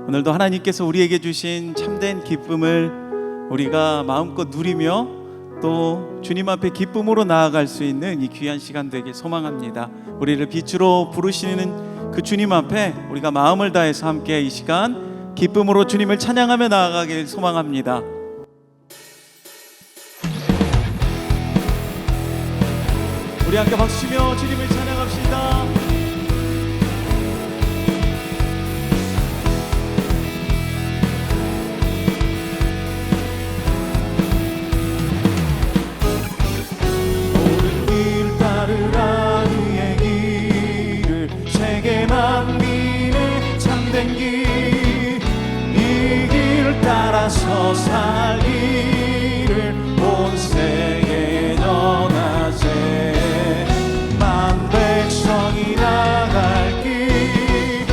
오늘도 하나님께서 우리에게 주신 참된 기쁨을 우리가 마음껏 누리며 또 주님 앞에 기쁨으로 나아갈 수 있는 이 귀한 시간 되길 소망합니다. 우리를 빛으로 부르시는 그 주님 앞에 우리가 마음을 다해서 함께 이 시간 기쁨으로 주님을 찬양하며 나아가길 소망합니다. 우리 함께 박수치며 주님을 찬양합시다. 옳은 길 따르라 그의 길을 세계 만민의 참된 길, 이 길 따라서 살기를 온 세계에 전하세. 백성이 나갈 길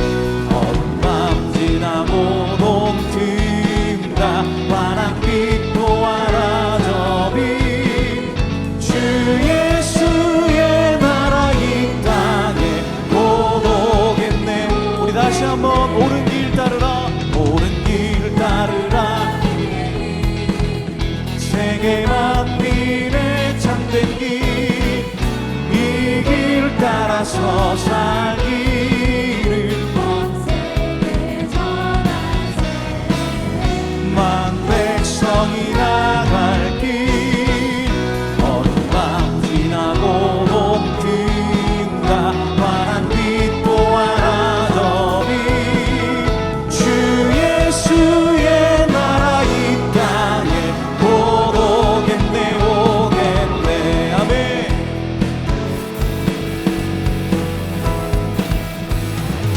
어두운 밤 지나고 동트인가 환한 빛 보아라 저 빛 주 예수의 나라 이 땅에 곧 오겠네. 우리 다시 한번 옳은 길 따르라 옳은 길 따르라 세계 만민의 참된 길 따라서 살기를 온 세계에 전하세. 만 백성이 나갈 길 어두운 밤 지나고 동트인가 환한 빛 보아라 저 빛 주 예수의 나라 이 땅에 곧 오겠네 오겠네. 아멘.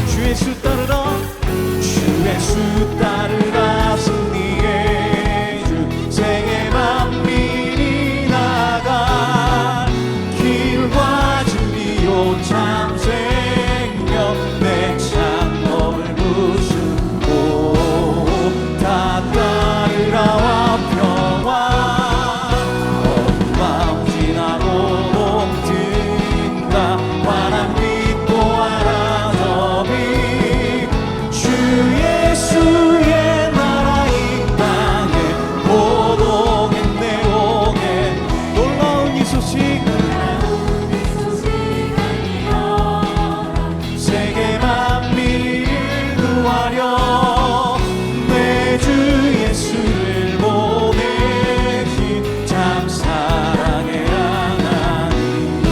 주 예수 따르라 주 예수 따르라 승리의 주 세계 만민이 나갈 길과 진리요 참 생명 내 창법을 부수고 다 따르라와 평화 어두운 밤 지나고 동트인가 환한 빛 보아라 저 주 예수의 나라 이 땅에 곧 오겠네 오겠네. 놀라운 이 소식 세계 만민을 구하려 내 주 예수를 보내신 참 사랑의 하나님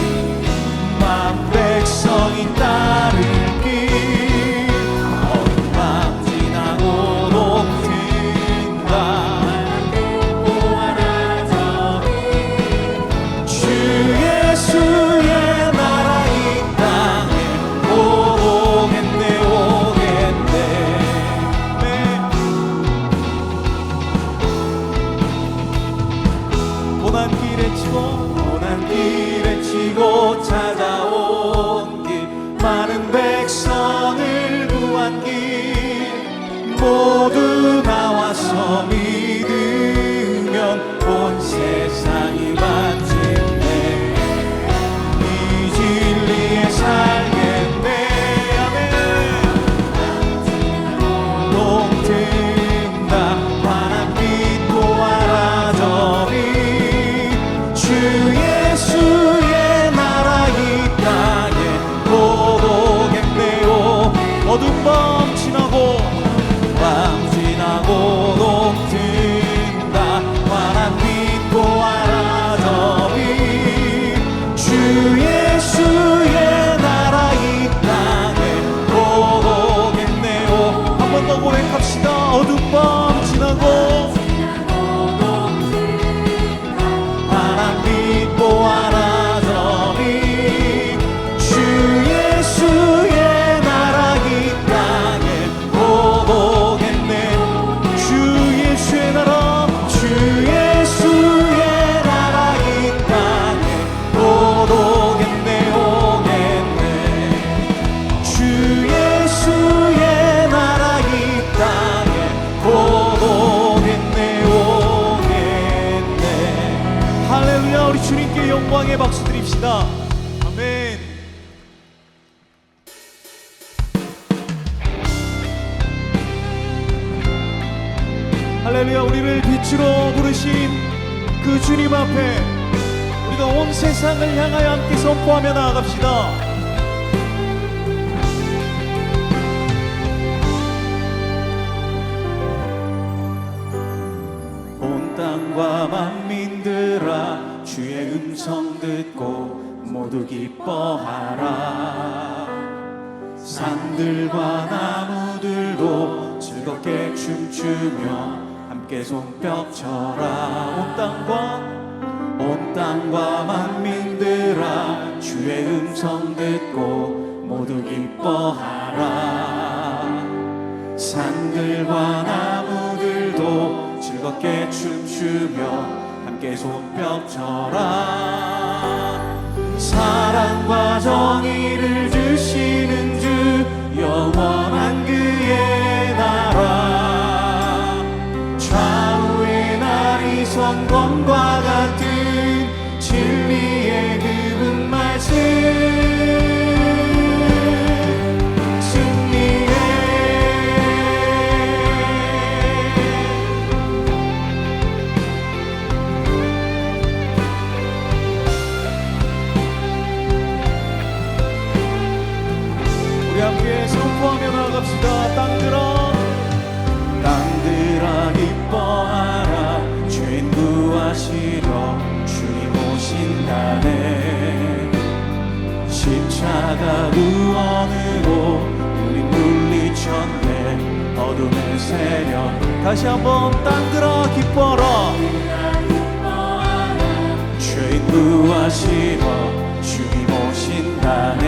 만 백성이 따를 길 고난 길에 치고 찾아온 길 많은 백성을 구한 길 모두 나와서 믿으면 온 세상이 마침내 이 진리에 살겠네. 아멘. 동트인가 환한 빛 보아라 저 빛 주 예수의 나라 이 땅에 곧 오겠네요. 어두운 밤 지나고 동트인가 환한 빛 보아라 저 빛 주 예수의 나라 이 땅에 곧 오겠네요. 한 번 더 고백합시다. 어두운 밤 지나고 보아라 저 빛 주 예수의 나라 이 땅에 곧 오겠네. 주 예수의 나라 주 예수의 나라 이 땅에 곧 오겠네 오겠네. 주 예수의 나라 이 땅에 곧 오겠네 오겠네. 할렐루야. 우리 주님께 영광의 박수 드립시다. 아멘. 할렐루야. 우리를 빛으로 부르신 그 주님 앞에 우리가 온 세상을 향하여 함께 선포하며 나아갑시다. 온 땅과 만민들아 주의 음성 듣고 모두 기뻐하라. 산들과 나무들도 즐겁게 춤추며 함께 손뼉 쳐라. 온 땅과 만민들아 주의 음성 듣고 모두 기뻐하라. 산들과 나무들도 즐겁게 춤추며 함께 손뼉 쳐라. 사랑과 정의를 주시는 주 영원한 그의 나라. 좌우의 날이 선검과 같은 진리의 그분 말씀. 승리의 우리 함께 선포하며 나아갑시다. 땅들아 기뻐하라. 죄인 구하시러 주님 오신다네. 십자가 구원으로 우리 물리쳤네. 어둠의 세력. 다시 한번 땅들아 기뻐하라. 죄인 구하시러 주님 오신다네.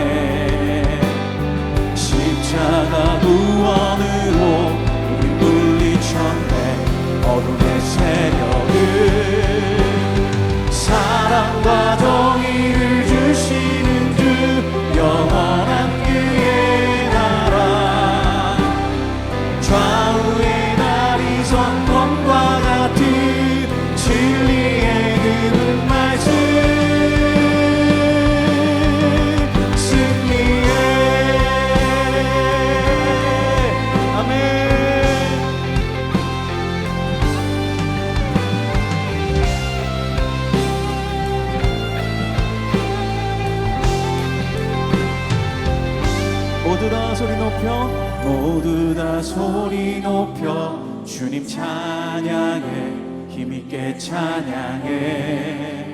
십자가 구원으로 우리 물리쳤네. 어둠의 세력을. 사랑과 정의를 주시는 주 영원한 그의 나라. 좌우의 날이 선검과 같은 진리의 그분 말씀. 모두 다 소리 높여 주님 찬양해. 힘있게 찬양해.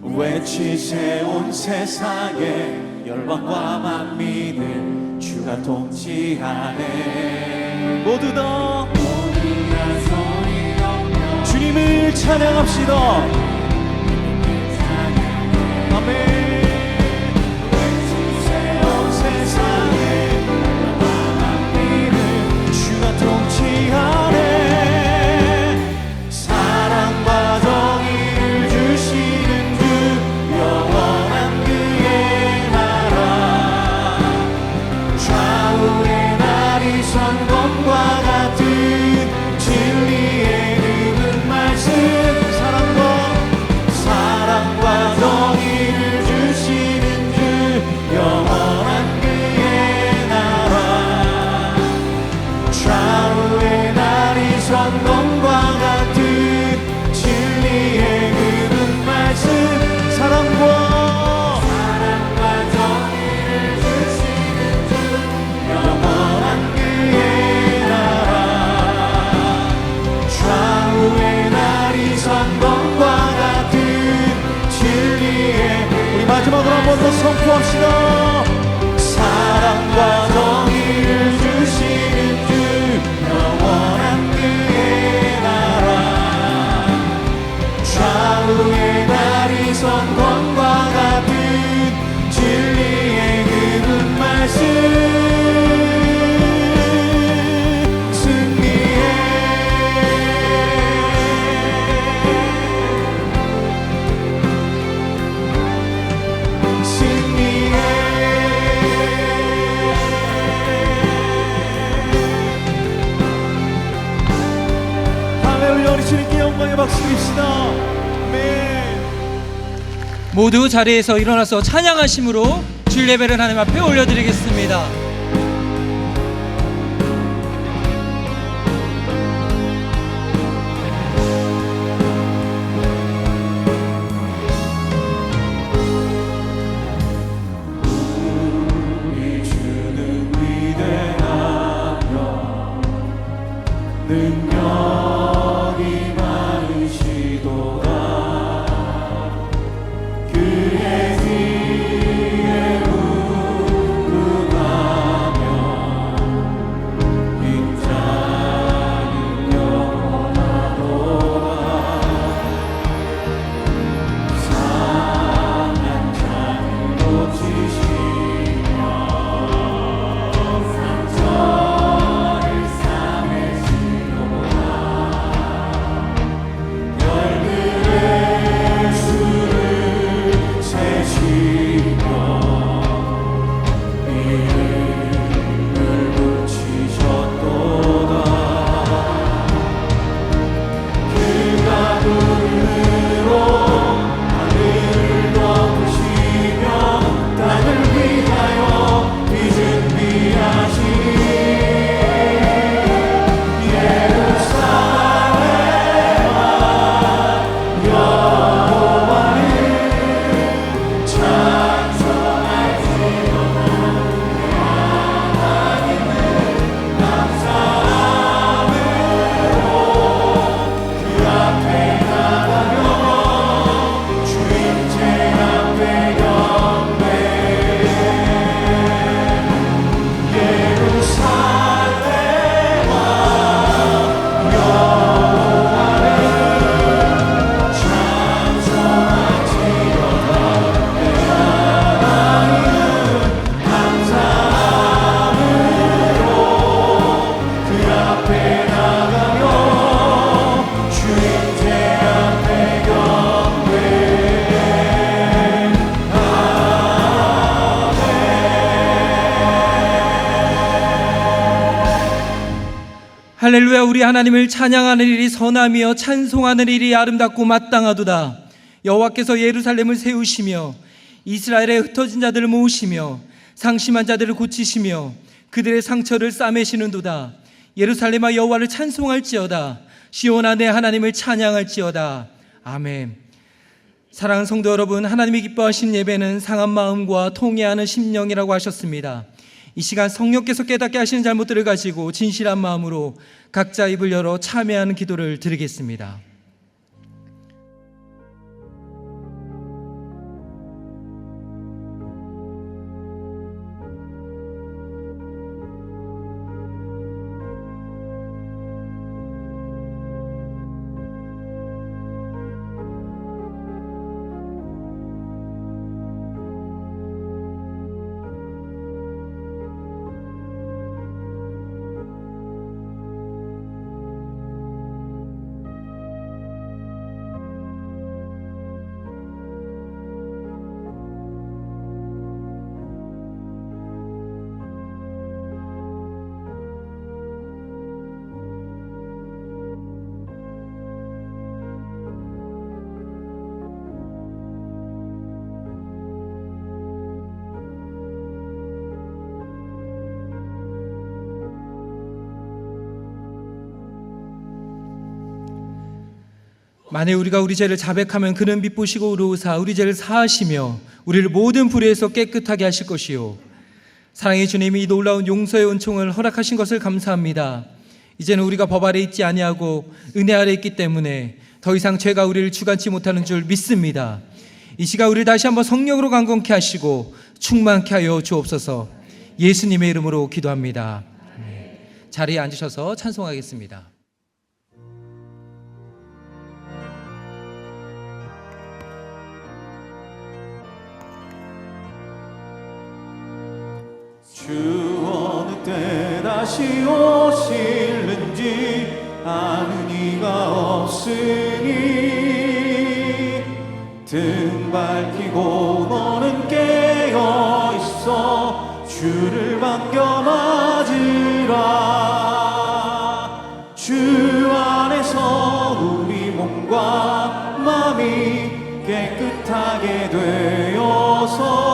외치세 온 세상에 열방과 만민을 주가 통치하네. 모두 다 소리 높여 주님을 찬양합시다. 아멘. 사랑과 정의를 주시는 주 영원한 그의 나라. 좌우의 날이 선검과 같은 진리의 그분 말씀. 사랑과 정의를 주시는 주 영원한 그의 나라. 좌우의 날이 선검과 같은 진리의 그분 말씀. 사랑과 정의를 주시는 주 영원한 그의 나라. 좌우의 날이 선검과 같은 진리의. 우리 마지막으로 한 번 더 선포합시다. 사랑과 정의를 주시는 주 영원한 그의 나라. 좌우의 날이 선검과 같은 진리의 그분 말씀. 승리의 할렐루야. 우리 주님께 영광의 박수 드립시다. 아멘. 모두 자리에서 일어나서 찬양하심으로 주일 예배를 하나님 앞에 올려드리겠습니다. 능력이 많으시도다. 그의 뒤에 우응하며 인자는 영원하도다. 상한 잔을 고치시며 상처를 싸매시도다. 열들의 수를 세시며 이름을 붙이셨도다. 그가 눈으로 하늘을 덮으시며 땅을 위하여 비 준비하시니 예루살렘아 여호와를 찬송할지어다. 하나님을 감사함으로 그 앞에 나가며 주인제 앞에 경배해. 예루살렘아 여호와를 찬송할지어다. 내 하나님은 감사함으로 그 앞에 나가며 주인제 앞에 경배해. 할렐루야. 우리 하나님을 찬양하는 일이 선하며 찬송하는 일이 아름답고 마땅하도다. 여호와께서 예루살렘을 세우시며 이스라엘의 흩어진 자들을 모으시며 상심한 자들을 고치시며 그들의 상처를 싸매시는도다. 예루살렘아 여호와를 찬송할지어다. 시온아 내 하나님을 찬양할지어다. 아멘. 사랑하는 성도 여러분, 하나님이 기뻐하신 예배는 상한 마음과 통회하는 심령이라고 하셨습니다. 이 시간 성령께서 깨닫게 하시는 잘못들을 가지고 진실한 마음으로 각자 입을 열어 참회하는 기도를 드리겠습니다. 만일 우리가 우리 죄를 자백하면 그는 미쁘시고 의로우사 우리 죄를 사하시며 우리를 모든 불의에서 깨끗하게 하실 것이요. 사랑의 주님이 이 놀라운 용서의 은총을 허락하신 것을 감사합니다. 이제는 우리가 법 아래 있지 아니하고 은혜 아래 있기 때문에 더 이상 죄가 우리를 주관치 못하는 줄 믿습니다. 이 시간 우리를 다시 한번 성령으로 강건케 하시고 충만케 하여 주옵소서. 예수님의 이름으로 기도합니다. 자리에 앉으셔서 찬송하겠습니다. 주 어느 때 다시 오실는지 아는 이가 없으니 등 밝히고 너는 깨어있어 주를 반겨 맞으라. 주 안에서 우리 몸과 마음이 깨끗하게 되어서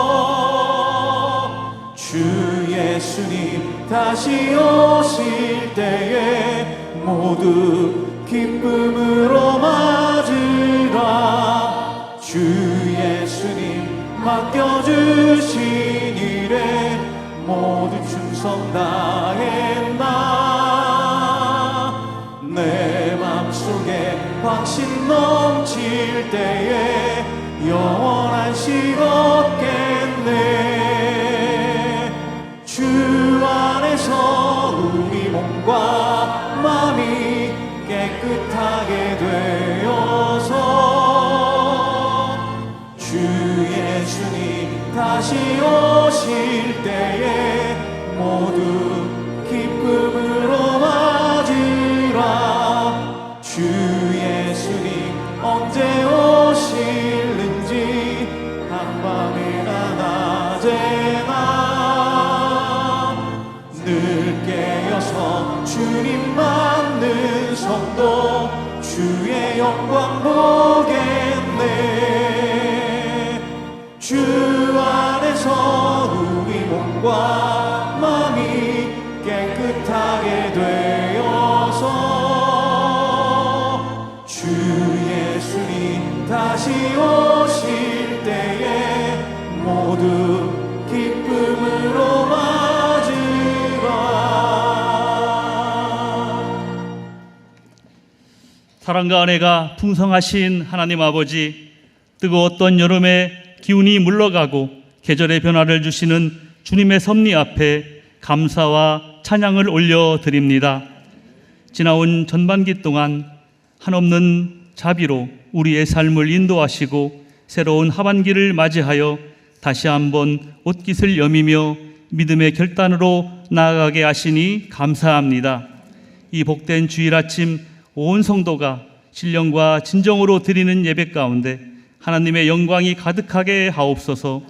주 예수님 다시 오실 때에 모두 기쁨으로 맞으라. 주 예수님 맡겨주신 일에 모두 충성 다했나. 넘칠 때에 영원한 식 얻겠네. 주 안에서 우리 몸과 마음이 깨끗하게 되어서 주 예수님 다시 오실 때에 모두 기쁨으로 맞으라. 주 예수님 언제 오실는지 한밤이나 낮에나 늘 깨어서 주님 만난 성도 주의 영광 보겠네. 주 안에서 우리 몸과 마음이 깨끗하게 되어서 주 예수님 다시 오실 때에 모두 기쁨으로 맞으라. 사랑과 은혜가 풍성하신 하나님 아버지, 뜨거웠던 여름에 기운이 물러가고 계절의 변화를 주시는 주님의 섭리 앞에 감사와 찬양을 올려드립니다. 지나온 전반기 동안 한없는 자비로 우리의 삶을 인도하시고 새로운 하반기를 맞이하여 다시 한번 옷깃을 여미며 믿음의 결단으로 나아가게 하시니 감사합니다. 이 복된 주일 아침 온 성도가 신령과 진정으로 드리는 예배 가운데 하나님의 영광이 가득하게 하옵소서.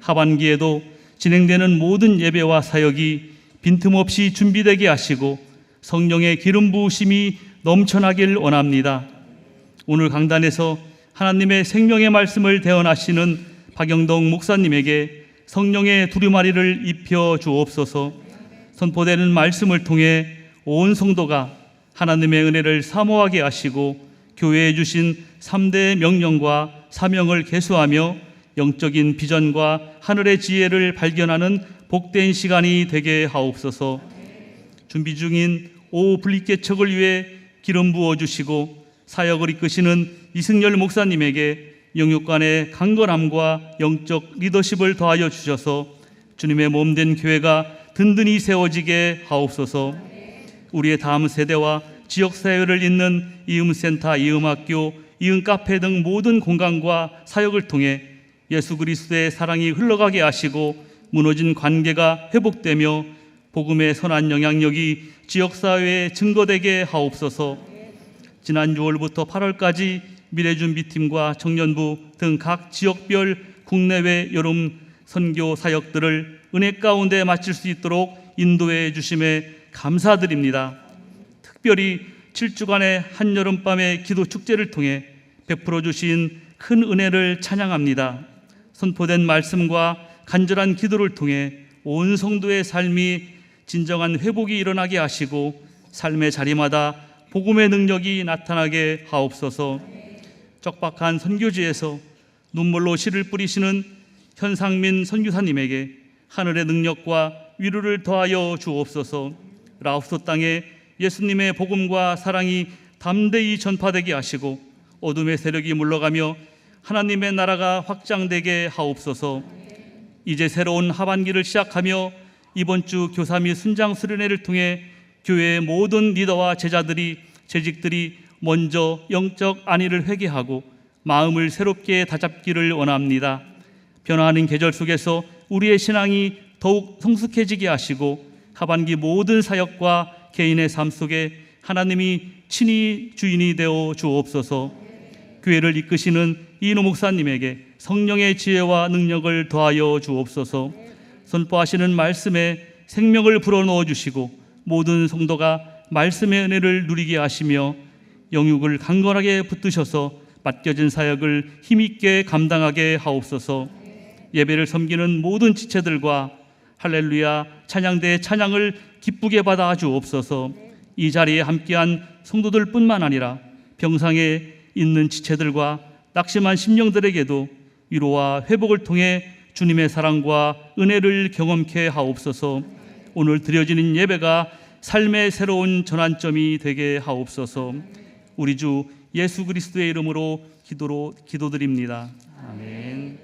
하반기에도 진행되는 모든 예배와 사역이 빈틈없이 준비되게 하시고 성령의 기름 부으심이 넘쳐나길 원합니다. 오늘 강단에서 하나님의 생명의 말씀을 대언하시는 박영동 목사님에게 성령의 두루마리를 입혀 주옵소서. 선포되는 말씀을 통해 온 성도가 하나님의 은혜를 사모하게 하시고 교회에 주신 3대 명령과 사명을 계수하며 영적인 비전과 하늘의 지혜를 발견하는 복된 시간이 되게 하옵소서. 준비 중인 분립개척을 위해 기름 부어주시고 사역을 이끄시는 이승열 목사님에게 영육간의 강건함과 영적 리더십을 더하여 주셔서 주님의 몸된 교회가 든든히 세워지게 하옵소서. 우리의 다음 세대와 지역사회를 잇는 이음센터, 이음학교, 이음카페 등 모든 공간과 사역을 통해 예수 그리스도의 사랑이 흘러가게 하시고 무너진 관계가 회복되며 복음의 선한 영향력이 지역사회에 증거되게 하옵소서. 지난 6월부터 8월까지 미래준비팀과 청년부 등 각 지역별 국내외 여름 선교 사역들을 은혜 가운데 마칠 수 있도록 인도해 주심에 감사드립니다. 특별히 7주간의 한여름밤의 기도 축제를 통해 베풀어 주신 큰 은혜를 찬양합니다. 선포된 말씀과 간절한 기도를 통해 온 성도의 삶이 진정한 회복이 일어나게 하시고 삶의 자리마다 복음의 능력이 나타나게 하옵소서. 척박한 선교지에서 눈물로 씨를 뿌리시는 현상민 선교사님에게 하늘의 능력과 위로를 더하여 주옵소서. 라오스 땅에 예수님의 복음과 사랑이 담대히 전파되게 하시고 어둠의 세력이 물러가며 하나님의 나라가 확장되게 하옵소서. 이제 새로운 하반기를 시작하며 이번 주 교사 및 순장 수련회를 통해 교회의 모든 리더와 제자들이 재직들이 먼저 영적 안위를 회개하고 마음을 새롭게 다잡기를 원합니다. 변화하는 계절 속에서 우리의 신앙이 더욱 성숙해지게 하시고 하반기 모든 사역과 개인의 삶 속에 하나님이 친히 주인이 되어 주옵소서. 교회를 이끄시는 이인호 목사님에게 성령의 지혜와 능력을 더하여 주옵소서. 선포하시는 말씀에 생명을 불어넣어 주시고 모든 성도가 말씀의 은혜를 누리게 하시며 영육을 강건하게 붙드셔서 맡겨진 사역을 힘있게 감당하게 하옵소서. 예배를 섬기는 모든 지체들과 할렐루야 찬양대의 찬양을 기쁘게 받아 주옵소서. 이 자리에 함께한 성도들뿐만 아니라 병상에 있는 지체들과 낙심한 심령들에게도 위로와 회복을 통해 주님의 사랑과 은혜를 경험케 하옵소서. 오늘 드려지는 예배가 삶의 새로운 전환점이 되게 하옵소서. 우리 주 예수 그리스도의 이름으로 기도드립니다. 아멘.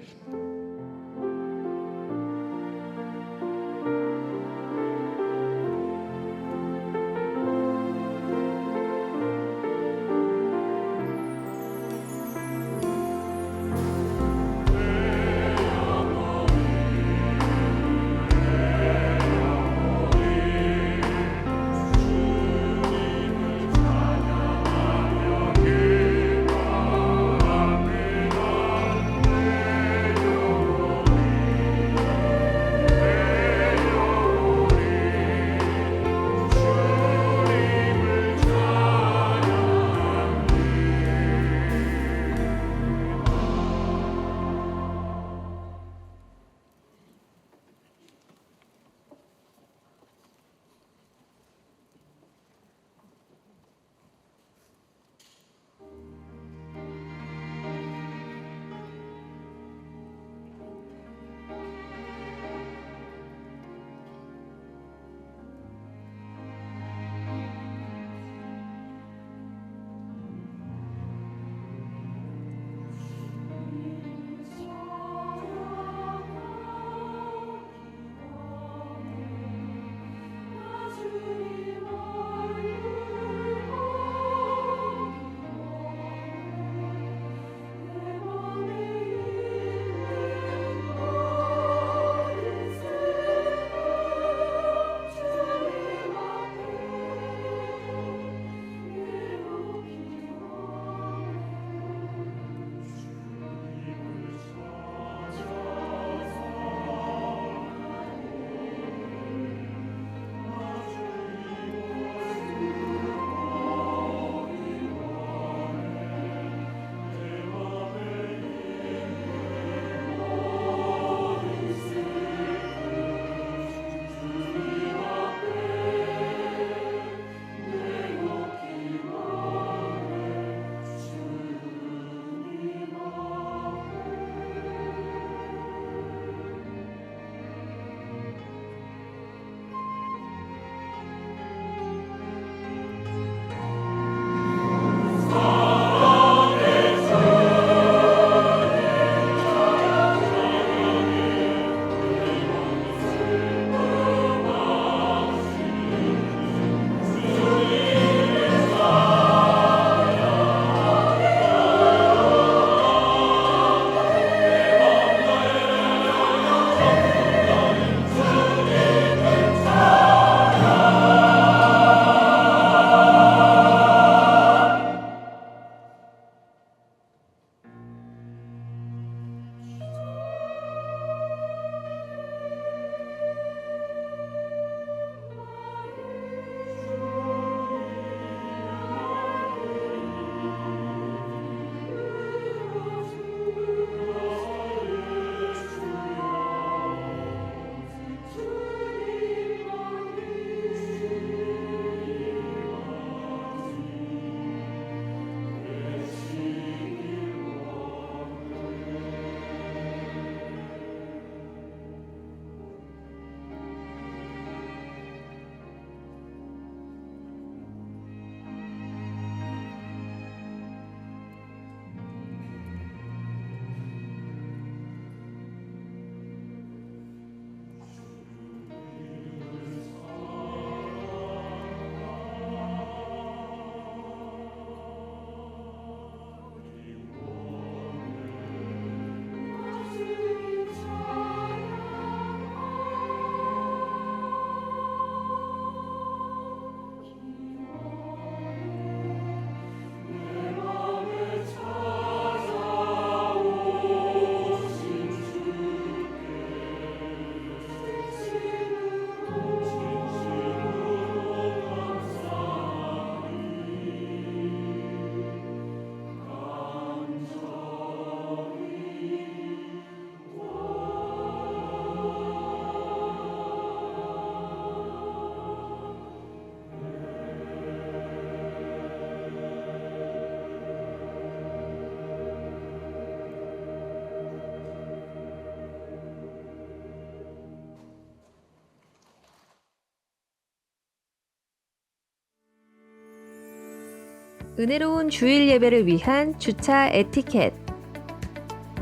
은혜로운 주일 예배를 위한 주차 에티켓.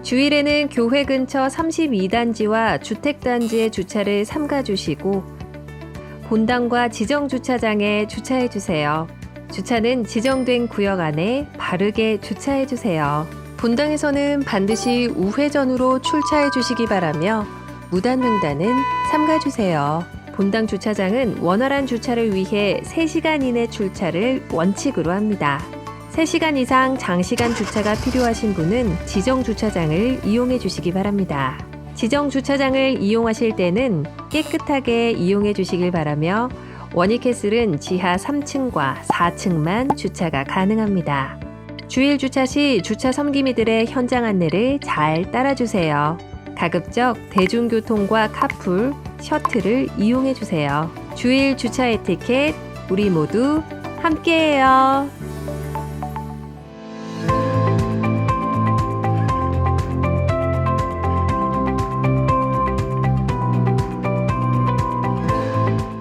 주일에는 교회 근처 32단지와 주택단지의 주차를 삼가주시고 본당과 지정 주차장에 주차해 주세요. 주차는 지정된 구역 안에 바르게 주차해 주세요. 본당에서는 반드시 우회전으로 출차해 주시기 바라며 무단횡단은 삼가주세요. 본당 주차장은 원활한 주차를 위해 3시간 이내 출차를 원칙으로 합니다. 3시간 이상 장시간 주차가 필요하신 분은 지정 주차장을 이용해 주시기 바랍니다. 지정 주차장을 이용하실 때는 깨끗하게 이용해 주시길 바라며 원익캐슬은 지하 3층과 4층만 주차가 가능합니다. 주일 주차 시 주차 섬기미들의 현장 안내를 잘 따라주세요. 가급적 대중교통과 카풀, 셔틀을 이용해 주세요. 주일 주차 에티켓, 우리 모두 함께해요.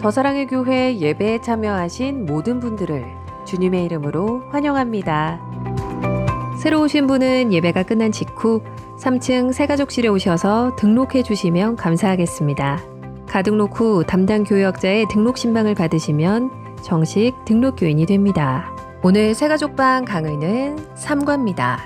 더사랑의 교회 예배에 참여하신 모든 분들을 주님의 이름으로 환영합니다. 새로 오신 분은 예배가 끝난 직후 3층 새가족실에 오셔서 등록해 주시면 감사하겠습니다. 가등록 후 담당 교역자의 등록 신방을 받으시면 정식 등록교인이 됩니다. 오늘 새가족방 강의는 3과입니다.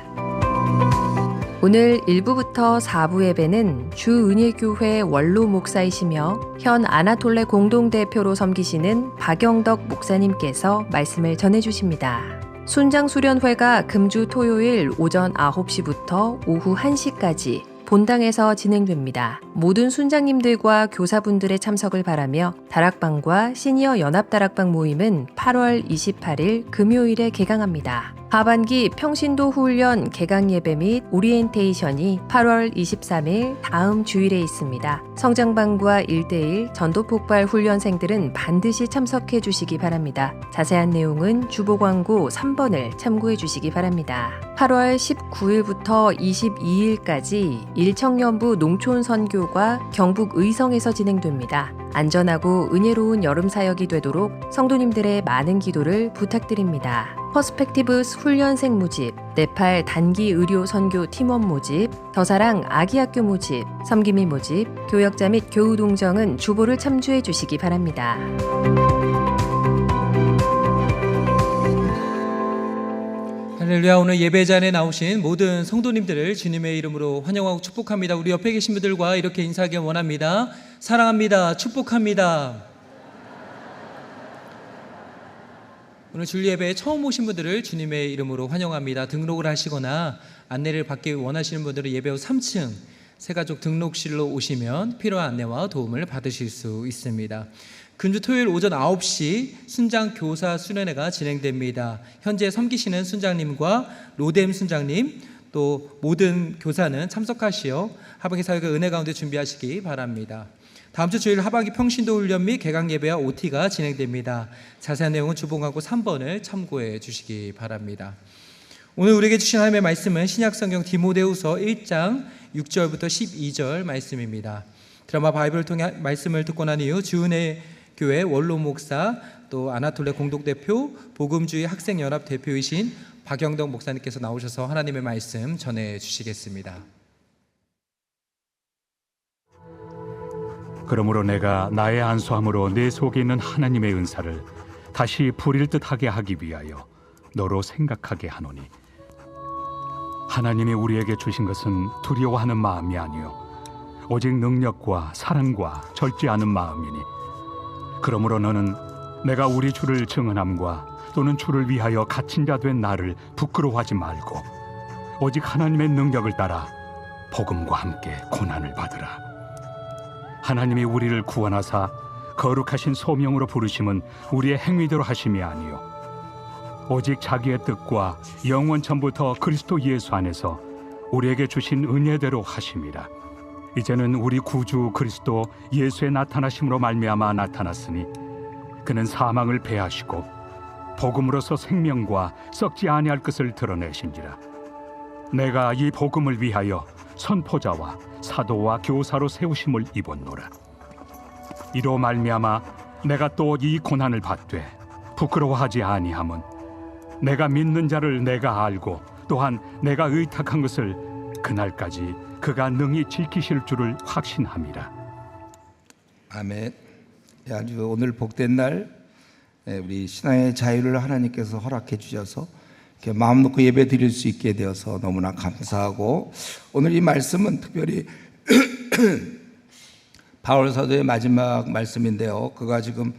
오늘 1부부터 4부 예배는 주은일교회 원로 목사이시며 현 아나톨레 공동대표로 섬기시는 박영덕 목사님께서 말씀을 전해주십니다. 순장수련회가 금주 토요일 오전 9시부터 오후 1시까지 본당에서 진행됩니다. 모든 순장님들과 교사분들의 참석을 바라며 다락방과 시니어 연합다락방 모임은 8월 28일 금요일에 개강합니다. 하반기 평신도 훈련 개강 예배 및 오리엔테이션이 8월 23일 다음 주일에 있습니다. 성장반과 1대1 전도폭발 훈련생들은 반드시 참석해 주시기 바랍니다. 자세한 내용은 주보 광고 3번을 참고해 주시기 바랍니다. 8월 19일부터 22일까지 일청년부 농촌 선교가 경북 의성에서 진행됩니다. 안전하고 은혜로운 여름 사역이 되도록 성도님들의 많은 기도를 부탁드립니다. 퍼스펙티브스 훈련생 모집, 네팔 단기 의료 선교 팀원 모집, 더사랑 아기학교 모집, 섬김이 모집, 교역자 및 교우 동정은 주보를 참조해 주시기 바랍니다. 할렐루야. 오늘 예배 자리에 나오신 모든 성도님들을 주님의 이름으로 환영하고 축복합니다. 우리 옆에 계신 분들과 이렇게 인사하기 원합니다. 사랑합니다. 축복합니다. 오늘 주일 예배에 처음 오신 분들을 주님의 이름으로 환영합니다. 등록을 하시거나 안내를 받기 원하시는 분들은 예배 후 3층 새가족 등록실로 오시면 필요한 안내와 도움을 받으실 수 있습니다. 금주 토요일 오전 9시 순장 교사 수련회가 진행됩니다. 현재 섬기시는 순장님과 로뎀 순장님 또 모든 교사는 참석하시어 하반기 사역의 은혜 가운데 준비하시기 바랍니다. 다음 주 주일 하반기 평신도 훈련 및 개강 예배와 OT가 진행됩니다. 자세한 내용은 주봉하고 3번을 참고해 주시기 바랍니다. 오늘 우리에게 주신 하나님의 말씀은 신약성경 디모데후서 1장 6절부터 12절 말씀입니다. 드라마 바이블을 통해 말씀을 듣고 난 이후 주은혜 교회 원로 목사 또 아나톨레 공동대표 복음주의 학생연합 대표이신 박영덕 목사님께서 나오셔서 하나님의 말씀 전해 주시겠습니다. 그러므로 내가 나의 안수함으로 내 속에 있는 하나님의 은사를 다시 부릴 듯하게 하기 위하여 너로 생각하게 하노니 하나님이 우리에게 주신 것은 두려워하는 마음이 아니요 오직 능력과 사랑과 절제 않은 마음이니 그러므로 너는 내가 우리 주를 증언함과 또는 주를 위하여 갇힌 자 된 나를 부끄러워하지 말고 오직 하나님의 능력을 따라 복음과 함께 고난을 받으라. 하나님이 우리를 구원하사 거룩하신 소명으로 부르심은 우리의 행위대로 하심이 아니요 오직 자기의 뜻과 영원 전부터 그리스도 예수 안에서 우리에게 주신 은혜대로 하심이라. 이제는 우리 구주 그리스도 예수의 나타나심으로 말미암아 나타났으니 그는 사망을 패하시고 복음으로서 생명과 썩지 아니할 것을 드러내신지라. 내가 이 복음을 위하여 선포자와 사도와 교사로 세우심을 입었노라. 이로 말미암아 내가 또 이 고난을 받되 부끄러워하지 아니함은 내가 믿는 자를 내가 알고 또한 내가 의탁한 것을 그날까지 그가 능히 지키실 줄을 확신함이라. 아멘. 아주 오늘 복된 날, 우리 신앙의 자유를 하나님께서 허락해 주셔서 이렇게 마음 놓고 예배 드릴 수 있게 되어서 너무나 감사하고, 오늘 이 말씀은 특별히 바울 사도의 마지막 말씀인데요. 그가 지금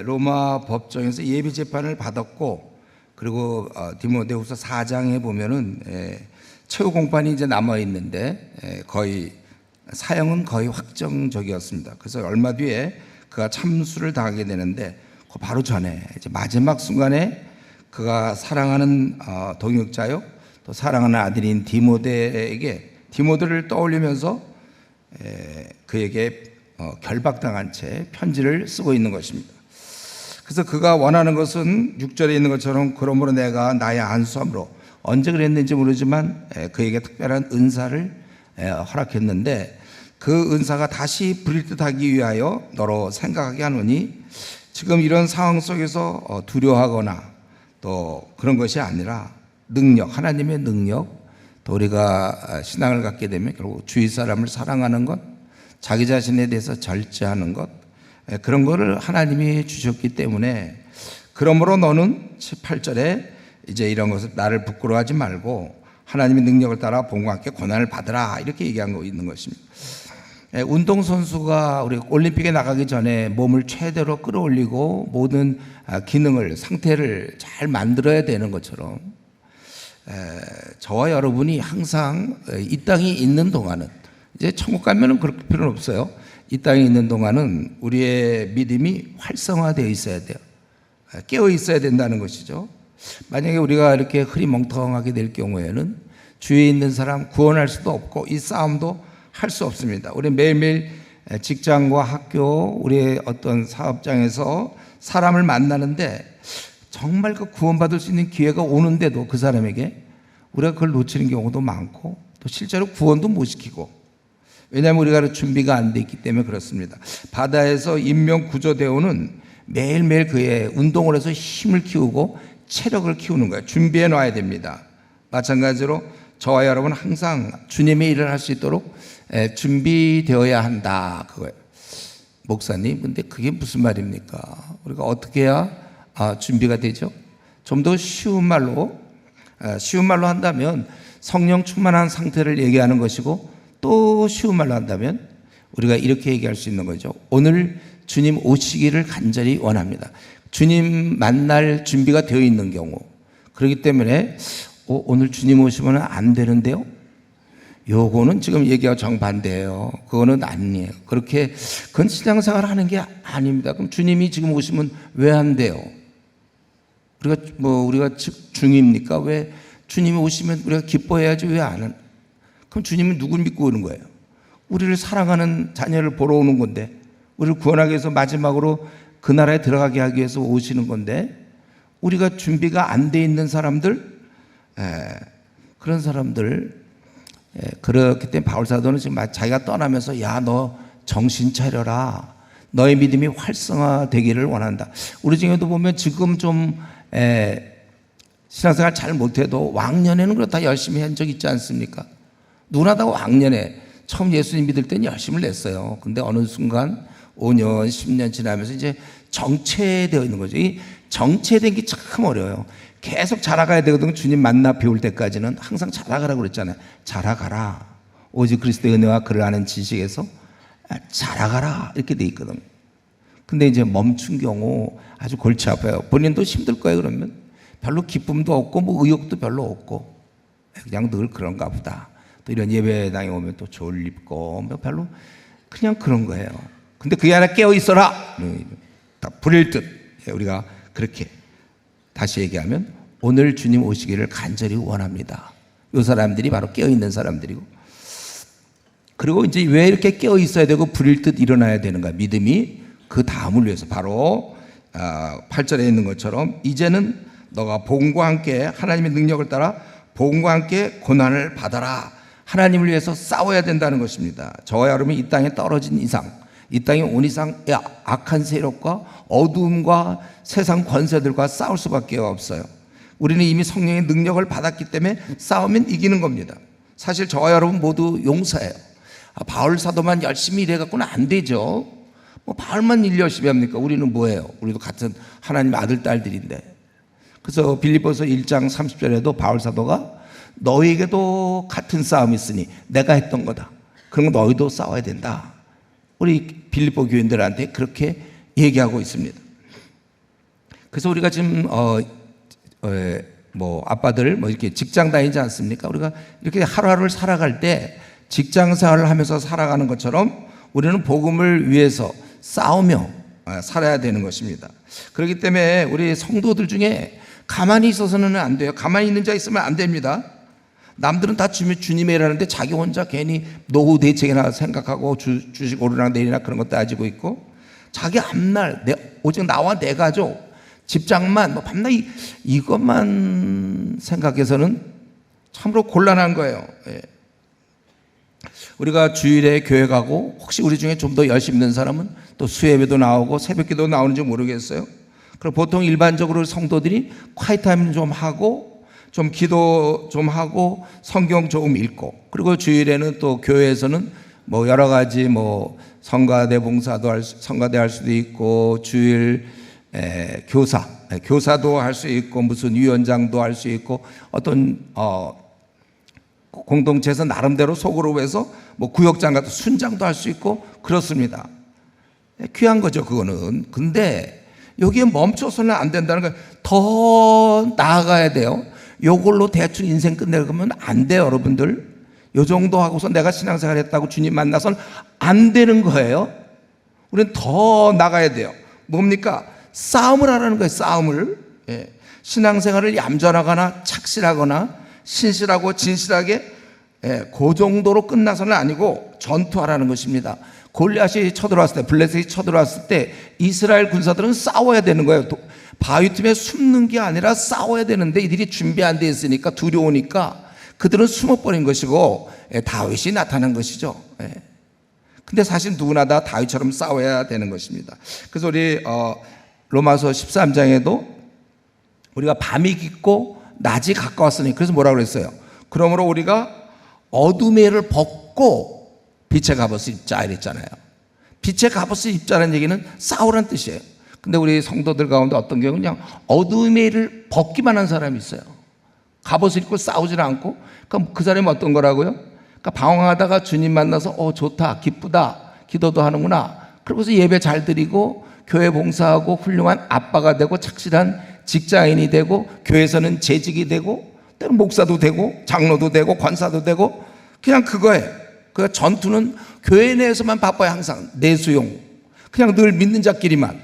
로마 법정에서 예비 재판을 받았고, 그리고 디모데후서 4장에 보면은 최후 공판이 이제 남아 있는데 거의 사형은 거의 확정적이었습니다. 그래서 얼마 뒤에 그가 참수를 당하게 되는데, 그 바로 전에 이제 마지막 순간에 그가 사랑하는 동역자요, 또 사랑하는 아들인 디모데를 떠올리면서 그에게 결박당한 채 편지를 쓰고 있는 것입니다. 그래서 그가 원하는 것은 6절에 있는 것처럼 그러므로 내가 나의 안수함으로, 언제 그랬는지 모르지만 그에게 특별한 은사를 허락했는데, 그 은사가 다시 부릴듯하기 위하여 너로 생각하게 하노니, 지금 이런 상황 속에서 두려워하거나 또 그런 것이 아니라 능력, 하나님의 능력, 또 우리가 신앙을 갖게 되면 결국 주위 사람을 사랑하는 것, 자기 자신에 대해서 절제하는 것, 그런 거를 하나님이 주셨기 때문에, 그러므로 너는 8절에 이제 이런 것을 나를 부끄러워하지 말고 하나님의 능력을 따라 본과 함께 고난을 받으라, 이렇게 얘기한 거 있는 것입니다. 운동선수가 우리 올림픽에 나가기 전에 몸을 최대로 끌어올리고 모든 기능을, 상태를 잘 만들어야 되는 것처럼, 저와 여러분이 항상 이 땅에 있는 동안은, 이제 천국 가면은 그럴 필요는 없어요. 이 땅에 있는 동안은 우리의 믿음이 활성화되어 있어야 돼요. 깨어 있어야 된다는 것이죠. 만약에 우리가 이렇게 흐리멍텅하게 될 경우에는 주위에 있는 사람 구원할 수도 없고 이 싸움도 할 수 없습니다. 우리 매일매일 직장과 학교, 우리의 어떤 사업장에서 사람을 만나는데 정말 그 구원받을 수 있는 기회가 오는데도 그 사람에게 우리가 그걸 놓치는 경우도 많고, 또 실제로 구원도 못 시키고, 왜냐하면 우리가 준비가 안 돼 있기 때문에 그렇습니다. 바다에서 인명구조대원은 매일매일 그의 운동을 해서 힘을 키우고 체력을 키우는 거예요. 준비해 놔야 됩니다. 마찬가지로 저와 여러분 항상 주님의 일을 할 수 있도록 준비되어야 한다, 그거예요. 목사님, 근데 그게 무슨 말입니까? 우리가 어떻게 해야 준비가 되죠? 좀 더 쉬운 말로 한다면 성령 충만한 상태를 얘기하는 것이고, 또 쉬운 말로 한다면 우리가 이렇게 얘기할 수 있는 거죠. 오늘 주님 오시기를 간절히 원합니다. 주님 만날 준비가 되어 있는 경우, 그렇기 때문에 오늘 주님 오시면 안 되는데요, 요거는 지금 얘기가 정반대예요. 그거는 아니에요. 그렇게 그건 신앙생활 하는 게 아닙니다. 그럼 주님이 지금 오시면 왜 안 돼요? 우리가 중입니까? 왜 주님이 오시면 우리가 기뻐해야지 왜 안 하는? 그럼 주님은 누굴 믿고 오는 거예요? 우리를 사랑하는 자녀를 보러 오는 건데, 우리를 구원하기 위해서 마지막으로 그 나라에 들어가게 하기 위해서 오시는 건데, 우리가 준비가 안 돼 있는 사람들, 그런 사람들, 그렇기 때문에 바울 사도는 지금 자기가 떠나면서, 야, 너 정신 차려라, 너의 믿음이 활성화되기를 원한다. 우리 중에도 보면 지금 좀 신앙생활 잘 못해도 왕년에는 그렇다 열심히 한 적 있지 않습니까? 누구나 다 왕년에 처음 예수님 믿을 때는 열심을 냈어요. 근데 어느 순간 5년, 10년 지나면서 이제 정체되어 있는 거죠. 이 정체된 게 참 어려워요. 계속 자라가야 되거든요. 주님 만나 배울 때까지는 항상 자라가라고 그랬잖아요. 자라가라. 오직 그리스도의 은혜와 그를 아는 지식에서 자라가라, 이렇게 돼 있거든요. 근데 이제 멈춘 경우 아주 골치 아파요. 본인도 힘들 거예요. 그러면 별로 기쁨도 없고 뭐 의욕도 별로 없고 그냥 늘 그런가 보다. 또 이런 예배당에 오면 또 졸립고 뭐 별로 그냥 그런 거예요. 근데 그게 하나 깨어 있어라, 다 부릴 듯. 우리가 그렇게 다시 얘기하면 오늘 주님 오시기를 간절히 원합니다. 이 사람들이 바로 깨어 있는 사람들이고, 그리고 이제 왜 이렇게 깨어 있어야 되고 부릴 듯 일어나야 되는가? 믿음이 그 다음을 위해서, 바로 8절에 있는 것처럼 이제는 너가 복음과 함께 하나님의 능력을 따라 복음과 함께 고난을 받아라. 하나님을 위해서 싸워야 된다는 것입니다. 저와 여러분이 이 땅에 떨어진 이상, 이 땅에 온 이상 악한 세력과 어두움과 세상 권세들과 싸울 수밖에 없어요. 우리는 이미 성령의 능력을 받았기 때문에 싸우면 이기는 겁니다. 사실 저와 여러분 모두 용사예요. 바울 사도만 열심히 일해갖고는 안 되죠. 뭐 바울만 일 열심히 합니까? 우리는 뭐예요? 우리도 같은 하나님의 아들 딸들인데. 그래서 빌립보서 1장 30절에도 바울 사도가 너희에게도 같은 싸움이 있으니 내가 했던 거다. 그런 거 너희도 싸워야 된다. 우리 빌립보 교인들한테 그렇게 얘기하고 있습니다. 그래서 우리가 지금 뭐 아빠들 뭐 이렇게 직장 다니지 않습니까? 우리가 이렇게 하루하루를 살아갈 때 직장 생활을 하면서 살아가는 것처럼 우리는 복음을 위해서 싸우며 살아야 되는 것입니다. 그렇기 때문에 우리 성도들 중에 가만히 있어서는 안 돼요. 가만히 있는 자 있으면 안 됩니다. 남들은 다 주님의 일하는데 자기 혼자 괜히 노후 대책이나 생각하고 주식 오르락 내리락 그런 거 따지고 있고, 자기 앞날 오직 나와 내 가족 집장만 뭐 밤낮 이것만 생각해서는 참으로 곤란한 거예요. 예. 우리가 주일에 교회 가고 혹시 우리 중에 좀 더 열심히 있는 사람은 또 수예배도 나오고 새벽기도 나오는지 모르겠어요. 그럼 보통 일반적으로 성도들이 콰이타임 좀 하고 좀 기도 좀 하고 성경 조금 읽고, 그리고 주일에는 또 교회에서는 뭐 여러 가지 뭐 성가대 봉사도 성가대 할 수도 있고 주일 교사도 할 수 있고 무슨 위원장도 할 수 있고 어떤 공동체에서 나름대로 속으로 해서 뭐 구역장 같은 순장도 할 수 있고 그렇습니다. 귀한 거죠 그거는. 근데 여기에 멈춰서는 안 된다는 거예요. 더 나아가야 돼요. 요걸로 대충 인생 끝내려면 안 돼요 여러분들. 요 정도 하고서 내가 신앙생활 했다고 주님 만나서는 안 되는 거예요. 우리는 더 나가야 돼요. 뭡니까? 싸움을 하라는 거예요. 싸움을. 예. 신앙생활을 얌전하거나 착실하거나 신실하고 진실하게 그 정도로 끝나서는 아니고 전투하라는 것입니다. 골리앗이 쳐들어왔을 때, 블레셋이 쳐들어왔을 때 이스라엘 군사들은 싸워야 되는 거예요. 바위 틈에 숨는 게 아니라 싸워야 되는데 이들이 준비 안 돼 있으니까 두려우니까 그들은 숨어버린 것이고 다윗이 나타난 것이죠. 근데 사실 누구나 다 다윗처럼 싸워야 되는 것입니다. 그래서 우리 로마서 13장에도 우리가 밤이 깊고 낮이 가까웠으니, 그래서 뭐라고 그랬어요? 그러므로 우리가 어둠의 일을 벗고 빛의 갑옷을 입자 이랬잖아요. 빛의 갑옷을 입자는 얘기는 싸우라는 뜻이에요. 근데 우리 성도들 가운데 어떤 경우는 그냥 어둠의 일을 벗기만 한 사람이 있어요. 갑옷을 입고 싸우질 않고. 그럼 그 사람이 어떤 거라고요? 그러니까 방황하다가 주님 만나서 좋다, 기쁘다, 기도도 하는구나. 그러고서 예배 잘 드리고 교회 봉사하고 훌륭한 아빠가 되고 착실한 직장인이 되고 교회에서는 재직이 되고 때로는 목사도 되고 장로도 되고 권사도 되고 그냥 그거예요. 그 전투는 교회 내에서만 바빠요. 항상 내수용. 그냥 늘 믿는 자끼리만.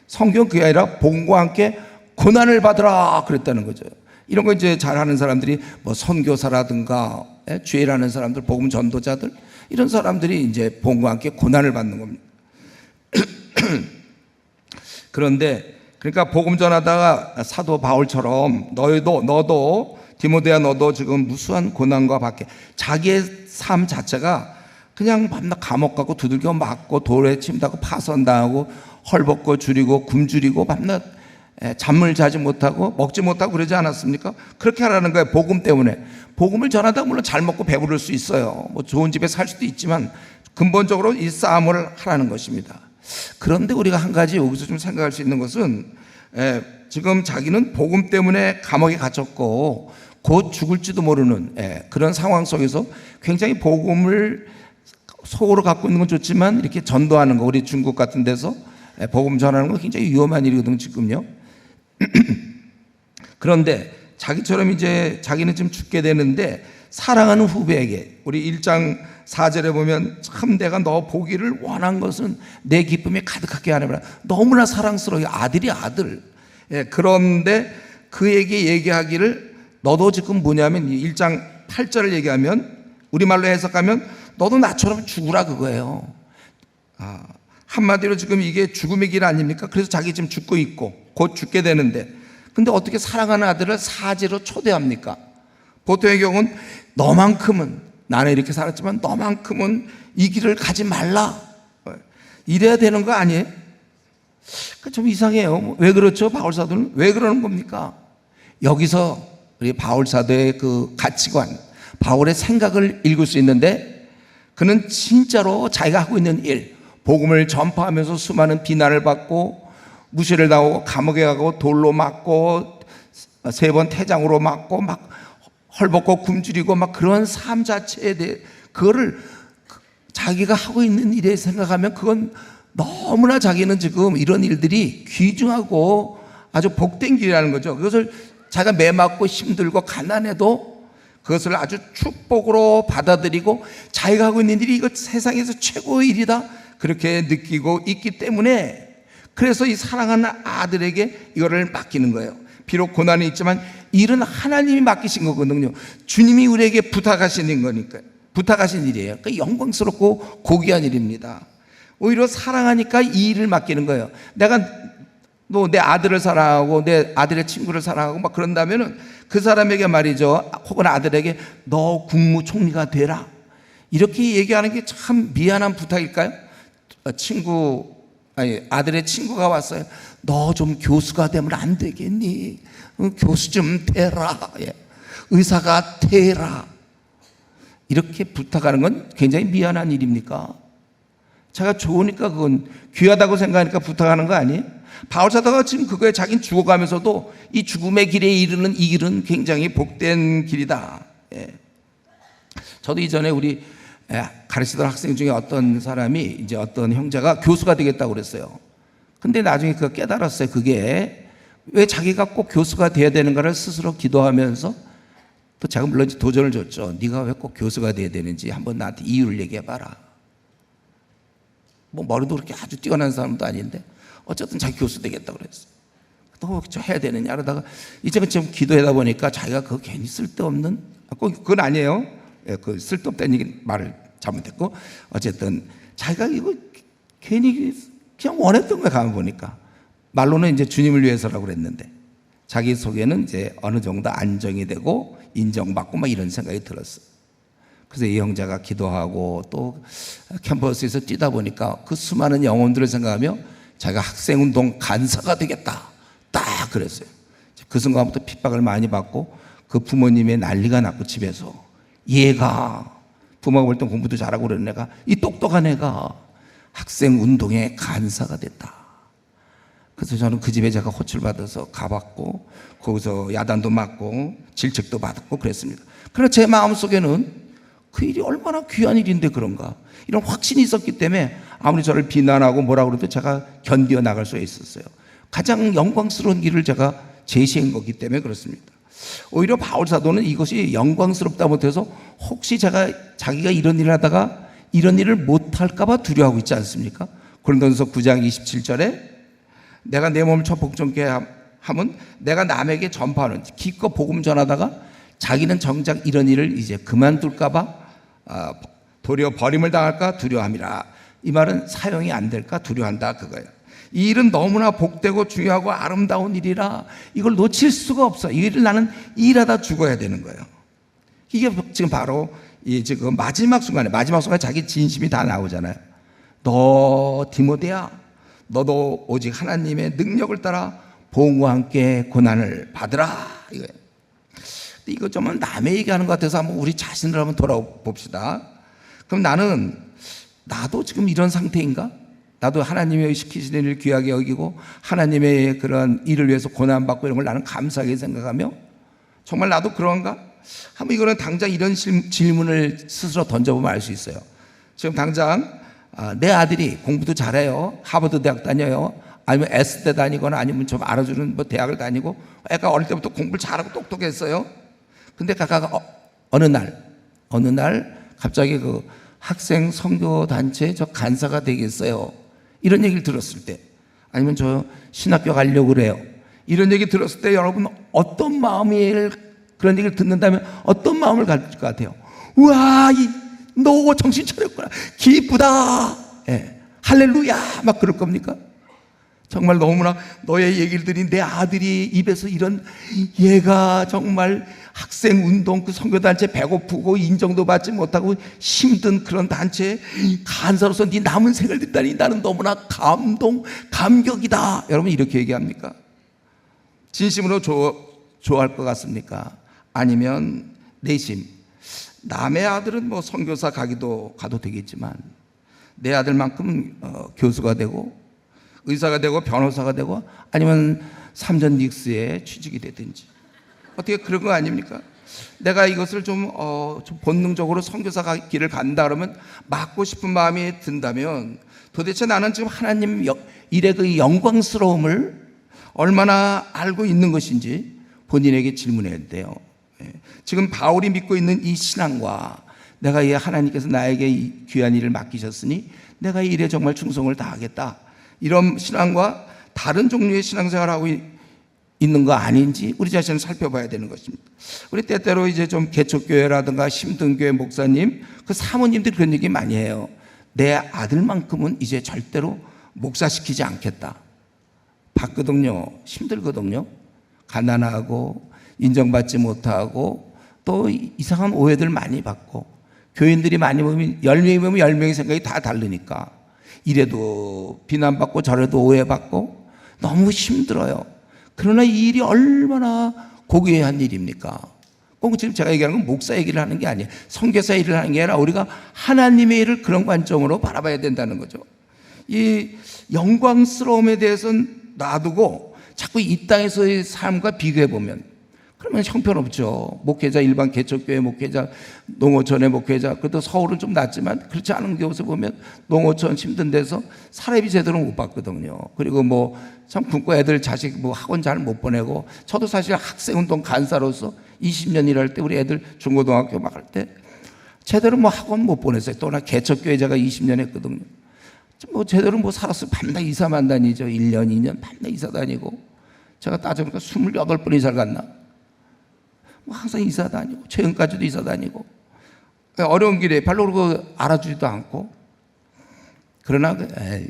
성경 그게 아니라 복음과 함께 고난을 받으라 그랬다는 거죠. 이런 거 이제 잘하는 사람들이 뭐 선교사라든가 주일하는 사람들, 복음 전도자들, 이런 사람들이 이제 복음과 함께 고난을 받는 겁니다. 그런데 그러니까 복음 전하다가 사도 바울처럼 너도 디모데야 너도 지금 무수한 고난과 밖에 자기의 삶 자체가 그냥 밤낮 감옥 가고 두들겨 맞고 돌에 침다고 파선당하고 헐벗고 줄이고 굶주리고 밤낮 잠을 자지 못하고 먹지 못하고 그러지 않았습니까? 그렇게 하라는 거예요. 복음 때문에. 복음을 전하다가 물론 잘 먹고 배부를 수 있어요. 뭐 좋은 집에 살 수도 있지만 근본적으로 이 싸움을 하라는 것입니다. 그런데 우리가 한 가지 여기서 좀 생각할 수 있는 것은 지금 자기는 복음 때문에 감옥에 갇혔고 곧 죽을지도 모르는 그런 상황 속에서 굉장히 복음을 속으로 갖고 있는 건 좋지만 이렇게 전도하는 거, 우리 중국 같은 데서 복음 전하는 건 굉장히 위험한 일이거든요 지금요. 그런데 자기처럼 이제 자기는 지금 죽게 되는데 사랑하는 후배에게, 우리 1장 4절에 보면 참 내가 너 보기를 원한 것은 내 기쁨이 가득하게 하느라. 너무나 사랑스러워요. 아들이 아들. 그런데 그에게 얘기하기를 너도 지금 뭐냐면 1장 8절을 얘기하면 우리말로 해석하면 너도 나처럼 죽으라 그거예요. 한마디로 지금 이게 죽음의 길 아닙니까? 그래서 자기 지금 죽고 있고 곧 죽게 되는데, 근데 어떻게 사랑하는 아들을 사제로 초대합니까? 보통의 경우는 너만큼은, 나는 이렇게 살았지만 너만큼은 이 길을 가지 말라, 이래야 되는 거 아니에요? 좀 이상해요. 왜 그렇죠? 바울 사도는 왜 그러는 겁니까? 여기서 우리 바울 사도의 그 가치관, 바울의 생각을 읽을 수 있는데, 그는 진짜로 자기가 하고 있는 일, 복음을 전파하면서 수많은 비난을 받고 무시를 당하고 감옥에 가고 돌로 맞고 3번 태장으로 맞고 막 헐벗고 굶주리고 막 그런 삶 자체에 대해, 그거를 자기가 하고 있는 일에 생각하면 그건 너무나 자기는 지금 이런 일들이 귀중하고 아주 복된 길이라는 거죠. 그것을 자기가 매맞고 힘들고 가난해도 그것을 아주 축복으로 받아들이고 자기가 하고 있는 일이 이거 세상에서 최고의 일이다, 그렇게 느끼고 있기 때문에, 그래서 이 사랑하는 아들에게 이거를 맡기는 거예요. 비록 고난이 있지만 일은 하나님이 맡기신 거거든요. 주님이 우리에게 부탁하시는 거니까, 부탁하신 일이에요. 그러니까 영광스럽고 고귀한 일입니다. 오히려 사랑하니까 이 일을 맡기는 거예요. 내가 너 내 아들을 사랑하고 내 아들의 친구를 사랑하고 막 그런다면은 그 사람에게 말이죠, 혹은 아들에게 너 국무총리가 되라, 이렇게 얘기하는 게 참 미안한 부탁일까요? 아들의 친구가 왔어요. 너 좀 교수가 되면 안 되겠니? 교수 좀 되라. 의사가 되라. 이렇게 부탁하는 건 굉장히 미안한 일입니까? 제가 좋으니까, 그건 귀하다고 생각하니까 부탁하는 거 아니에요? 바울 사도가 지금 그거에 자기는 죽어가면서도 이 죽음의 길에 이르는 이 길은 굉장히 복된 길이다. 저도 이전에 우리 가르치던 학생 중에 어떤 사람이, 이제 어떤 형제가 교수가 되겠다고 그랬어요. 근데 나중에 그거 깨달았어요. 그게 왜 자기가 꼭 교수가 돼야 되는가를 스스로 기도하면서, 또 제가 물론 도전을 줬죠. 네가 왜 꼭 교수가 돼야 되는지 한번 나한테 이유를 얘기해봐라. 뭐 머리도 그렇게 아주 뛰어난 사람도 아닌데 어쨌든 자기 교수 되겠다고 그랬어요. 또 해야 되느냐 그러다가 이제는 좀 기도하다 보니까 자기가 그거 괜히 쓸데없는, 그건 아니에요. 그 쓸데없다는 얘기 말을 잘못했고, 어쨌든 자기가 이거 괜히 그냥 원했던 거야. 가만 보니까 말로는 이제 주님을 위해서라고 그랬는데 자기 속에는 이제 어느 정도 안정이 되고 인정받고 막 이런 생각이 들었어요. 그래서 이 형제가 기도하고 또 캠퍼스에서 뛰다 보니까 그 수많은 영혼들을 생각하며 자기가 학생운동 간사가 되겠다, 딱 그랬어요. 그 순간부터 핍박을 많이 받고 그 부모님의 난리가 났고, 집에서 얘가 부모가 볼 땐 공부도 잘하고 그러는 애가, 이 똑똑한 애가 학생운동의 간사가 됐다. 그래서 저는 그 집에 제가 호출받아서 가봤고 거기서 야단도 맞고 질책도 받았고 그랬습니다. 그러나 제 마음속에는 그 일이 얼마나 귀한 일인데 그런가, 이런 확신이 있었기 때문에 아무리 저를 비난하고 뭐라고 그래도 제가 견디어 나갈 수 있었어요. 가장 영광스러운 길을 제가 제시한 거기 때문에 그렇습니다. 오히려 바울 사도는 이것이 영광스럽다 못해서 혹시 자기가 이런 일을 하다가 이런 일을 못할까 봐 두려워하고 있지 않습니까? 고린도전서 9장 27절에 내가 내 몸을 쳐 복종케 하면 내가 남에게 전파하는, 기껏 복음 전하다가 자기는 정작 이런 일을 이제 그만둘까 봐 도리어 버림을 당할까 두려워함이라. 이 말은 사용이 안 될까 두려워한다, 그거예요. 이 일은 너무나 복되고 중요하고 아름다운 일이라 이걸 놓칠 수가 없어. 이 일을 나는 일하다 죽어야 되는 거예요. 이게 지금 바로 이 지금 마지막 순간에 자기 진심이 다 나오잖아요. 너 디모데야, 너도 오직 하나님의 능력을 따라 보응과 함께 고난을 받으라, 이거예요. 이거 좀 남의 얘기하는 것 같아서 한번 우리 자신을 한번 돌아봅시다. 그럼 나도 지금 이런 상태인가? 나도 하나님의 시키시는 일을 귀하게 여기고 하나님의 그런 일을 위해서 고난받고 이런 걸 나는 감사하게 생각하며, 정말 나도 그런가? 한번 이거는 당장 이런 질문을 스스로 던져보면 알 수 있어요. 지금 당장 내 아들이 공부도 잘해요. 하버드 대학 다녀요. 아니면 S대 다니거나 아니면 좀 알아주는 뭐 대학을 다니고, 애가 어릴 때부터 공부를 잘하고 똑똑했어요. 근데 가까가 어느 날 갑자기 그 학생 선교 단체 저 간사가 되겠어요, 이런 얘기를 들었을 때, 아니면 저 신학교 가려고 그래요, 이런 얘기 들었을 때 여러분 어떤 마음이, 그런 얘기를 듣는다면 어떤 마음을 가질 것 같아요? 우와, 너 정신 차렸구나, 기쁘다, 할렐루야, 막 그럴 겁니까? 정말 너무나 너의 얘기를 들인 내 아들이 입에서 이런, 얘가 정말 학생운동 그 선교단체 배고프고 인정도 받지 못하고 힘든 그런 단체에 간사로서 네 남은 생을 듣다니 나는 너무나 감격이다. 여러분 이렇게 얘기합니까? 진심으로 좋아할 것 같습니까? 아니면 내심 남의 아들은 뭐 선교사 가도 되겠지만 내 아들만큼은 교수가 되고 의사가 되고 변호사가 되고 아니면 삼전 닉스에 취직이 되든지 어떻게 그런 거 아닙니까? 내가 이것을 좀 본능적으로 선교사 길을 간다 그러면 맡고 싶은 마음이 든다면 도대체 나는 지금 하나님 일의 그 영광스러움을 얼마나 알고 있는 것인지 본인에게 질문해야 돼요. 지금 바울이 믿고 있는 이 신앙과 내가 이 하나님께서 나에게 이 귀한 일을 맡기셨으니 내가 이 일에 정말 충성을 다하겠다, 이런 신앙과 다른 종류의 신앙생활을 하고 있는 거 아닌지 우리 자신을 살펴봐야 되는 것입니다. 우리 때때로 이제 좀 개척교회라든가 힘든교회 목사님, 그 사모님들이 그런 얘기 많이 해요. 내 아들만큼은 이제 절대로 목사시키지 않겠다. 봤거든요. 힘들거든요. 가난하고 인정받지 못하고 또 이상한 오해들 많이 받고, 교인들이 많이 보면 10명이 보면 10명의 생각이 다 다르니까 이래도 비난받고 저래도 오해받고 너무 힘들어요. 그러나 이 일이 얼마나 고귀한 일입니까? 꼭 지금 제가 얘기하는 건 목사 얘기를 하는 게 아니에요. 선교사 일을 하는 게 아니라 우리가 하나님의 일을 그런 관점으로 바라봐야 된다는 거죠. 이 영광스러움에 대해서는 놔두고 자꾸 이 땅에서의 삶과 비교해 보면 그러면 형편없죠. 목회자, 일반 개척교회 목회자, 농어촌의 목회자, 그것도 서울은 좀 낫지만 그렇지 않은 곳에 보면 농어촌 힘든 데서 사례비 제대로 못 받거든요. 그리고 뭐 참 굶고 애들 자식 뭐 학원 잘 못 보내고, 저도 사실 학생운동 간사로서 20년 일할 때 우리 애들 중고등학교 막 할 때 제대로 뭐 학원 못 보냈어요. 또 나 개척교회 제가 20년 했거든요. 뭐 제대로 뭐 살았어요. 밤낮 이사만 다니죠. 1년, 2년 밤낮 이사 다니고, 제가 따져보니까 28번 이사를 갔나? 항상 이사 다니고 최근까지도 이사 다니고 어려운 길에 별로 그러고 알아주지도 않고. 그러나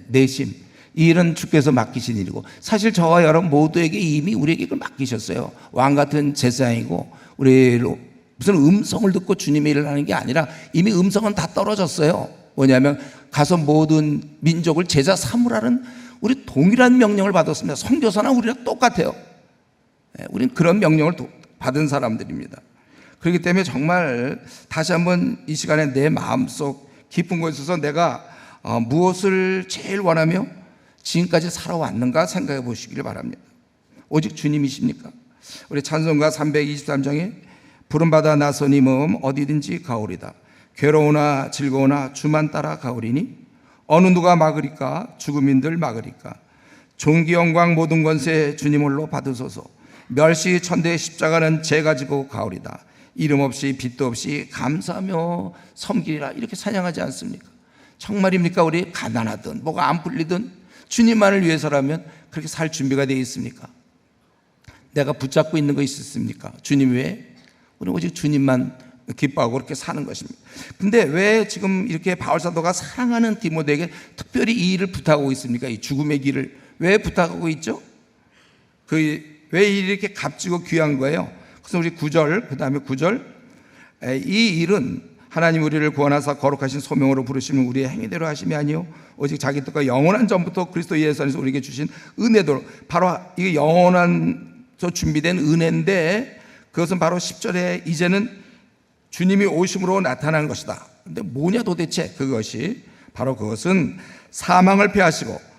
내심 이 일은 주께서 맡기신 일이고, 사실 저와 여러분 모두에게 이미 우리에게 그걸 맡기셨어요. 왕 같은 제사장이고, 우리 무슨 음성을 듣고 주님의 일을 하는 게 아니라 이미 음성은 다 떨어졌어요. 뭐냐면 가서 모든 민족을 제자 삼으라는 우리 동일한 명령을 받았습니다. 선교사나 우리랑 똑같아요. 우리는 그런 명령을 받은 사람들입니다. 그렇기 때문에 정말 다시 한번 이 시간에 내 마음속 깊은 곳에서 내가 무엇을 제일 원하며 지금까지 살아왔는가 생각해 보시기를 바랍니다. 오직 주님이십니까? 우리 찬송가 323장에 부름받아 나선 이 몸 어디든지 가오리다. 괴로우나 즐거우나 주만 따라 가오리니 어느 누가 막으리까? 죽음인들 막으리까? 존귀 영광 모든 권세 주님 홀로 받으소서. 멸시 천대의 십자가는 제가 지고 가오리다. 이름 없이 빛도 없이 감사하며 섬기리라. 이렇게 찬양하지 않습니까? 정말입니까? 우리 가난하든 뭐가 안 풀리든 주님만을 위해서라면 그렇게 살 준비가 되어 있습니까? 내가 붙잡고 있는 거 있습니까? 주님 외에 우리는 오직 주님만 기뻐하고 그렇게 사는 것입니다. 근데 왜 지금 이렇게 바울 사도가 사랑하는 디모데에게 특별히 이 일을 부탁하고 있습니까? 이 죽음의 길을 왜 부탁하고 있죠? 왜 이렇게 값지고 귀한 거예요? 그래서 우리 9절, 그 다음에 9절, 이 일은 하나님 우리를 구원하사 거룩하신 소명으로 부르시는 우리의 행위대로 하심이 아니요 오직 자기 뜻과 영원한 전부터 그리스도 예수 안에서 우리에게 주신 은혜대로, 바로 이게 영원한 준비된 은혜인데, 그것은 바로 10절에 이제는 주님이 오심으로 나타난 것이다. 근데 뭐냐 도대체? 그것이 바로 그것은 사망을 패하시고,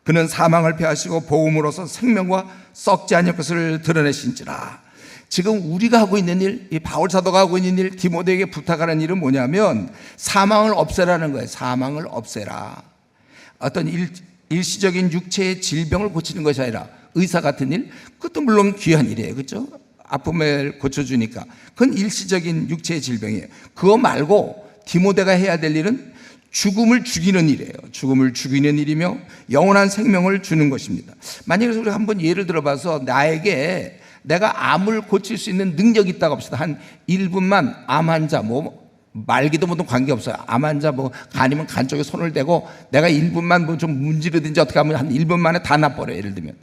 그는 사망을 패하시고 복음으로서 생명과 썩지 않을 것을 드러내신지라. 지금 우리가 하고 있는 일, 이 바울 사도가 하고 있는 일, 디모데에게 부탁하는 일은 뭐냐면 사망을 없애라는 거예요. 사망을 없애라. 어떤 일시적인 육체의 질병을 고치는 것이 아니라 의사 같은 일, 그것도 물론 귀한 일이에요. 그렇죠? 아픔을 고쳐주니까 그건 일시적인 육체의 질병이에요. 그거 말고 디모데가 해야 될 일은 죽음을 죽이는 일이에요. 죽음을 죽이는 일이며 영원한 생명을 주는 것입니다. 만약에 우리가 한번 예를 들어봐서 나에게 내가 암을 고칠 수 있는 능력이 있다고 합시다. 한 1분만 암 환자, 뭐 말기도 뭐든 관계없어요. 암 환자 뭐 간이면 간 쪽에 손을 대고 내가 1분만 뭐 좀 문지르든지 어떻게 하면 한 1분 만에 다 나버려요. 예를 들면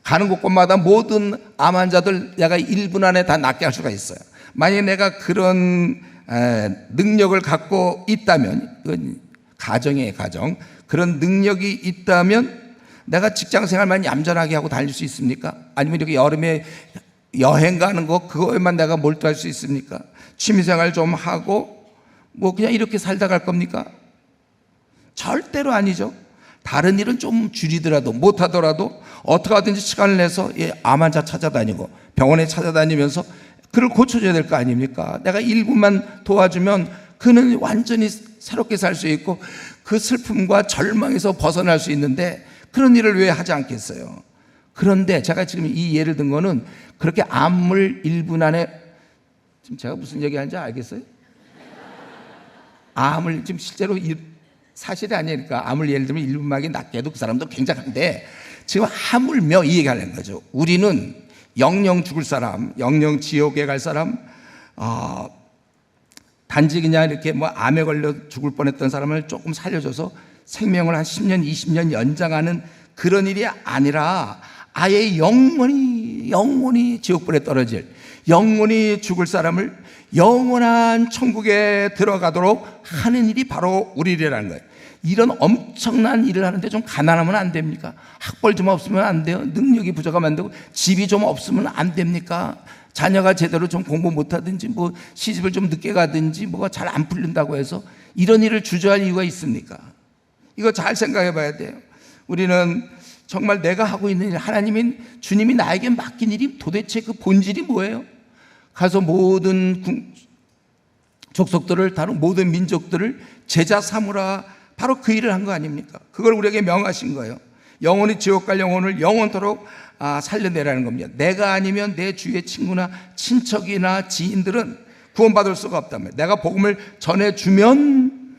가는 곳곳마다 모든 암 환자들 내가 1분 안에 다 낫게 할 수가 있어요. 만약에 내가 그런 능력을 갖고 있다면, 이건 가정이에요. 가정. 그런 능력이 있다면 내가 직장 생활만 얌전하게 하고 다닐 수 있습니까? 아니면 이렇게 여름에 여행 가는 거 그거에만 내가 몰두할 수 있습니까? 취미생활 좀 하고 뭐 그냥 이렇게 살다 갈 겁니까? 절대로 아니죠. 다른 일은 좀 줄이더라도 못하더라도 어떻게 하든지 시간을 내서 암 환자 찾아다니고 병원에 찾아다니면서 그를 고쳐줘야 될 거 아닙니까? 내가 1분만 도와주면 그는 완전히 새롭게 살 수 있고 그 슬픔과 절망에서 벗어날 수 있는데 그런 일을 왜 하지 않겠어요? 그런데 제가 지금 이 예를 든 거는 그렇게 암을 1분 안에, 지금 제가 무슨 얘기하는지 알겠어요? 암을 지금 실제로 사실이 아니니까 암을 예를 들면 1분 만에 낫게 해도 그 사람도 굉장한데 지금 하물며 이 얘기하는 거죠. 우리는 영영 죽을 사람, 영영 지옥에 갈 사람, 단지 그냥 이렇게 뭐 암에 걸려 죽을 뻔했던 사람을 조금 살려줘서 생명을 한 10년, 20년 연장하는 그런 일이 아니라 아예 영원히 지옥불에 떨어질, 영원히 죽을 사람을 영원한 천국에 들어가도록 하는 일이 바로 우리 일이라는 거예요. 이런 엄청난 일을 하는데 좀 가난하면 안 됩니까? 학벌 좀 없으면 안 돼요? 능력이 부족하면 안 되고 집이 좀 없으면 안 됩니까? 자녀가 제대로 좀 공부 못하든지 뭐 시집을 좀 늦게 가든지 뭐가 잘 안 풀린다고 해서 이런 일을 주저할 이유가 있습니까? 이거 잘 생각해 봐야 돼요. 우리는 정말 내가 하고 있는 일, 주님이 나에게 맡긴 일이 도대체 그 본질이 뭐예요? 가서 모든 족속들을, 다른 모든 민족들을 제자 삼으라, 바로 그 일을 한 거 아닙니까? 그걸 우리에게 명하신 거예요. 영원히 지옥 갈 영혼을 영원토록 살려내라는 겁니다. 내가 아니면 내 주위의 친구나 친척이나 지인들은 구원받을 수가 없다면, 내가 복음을 전해주면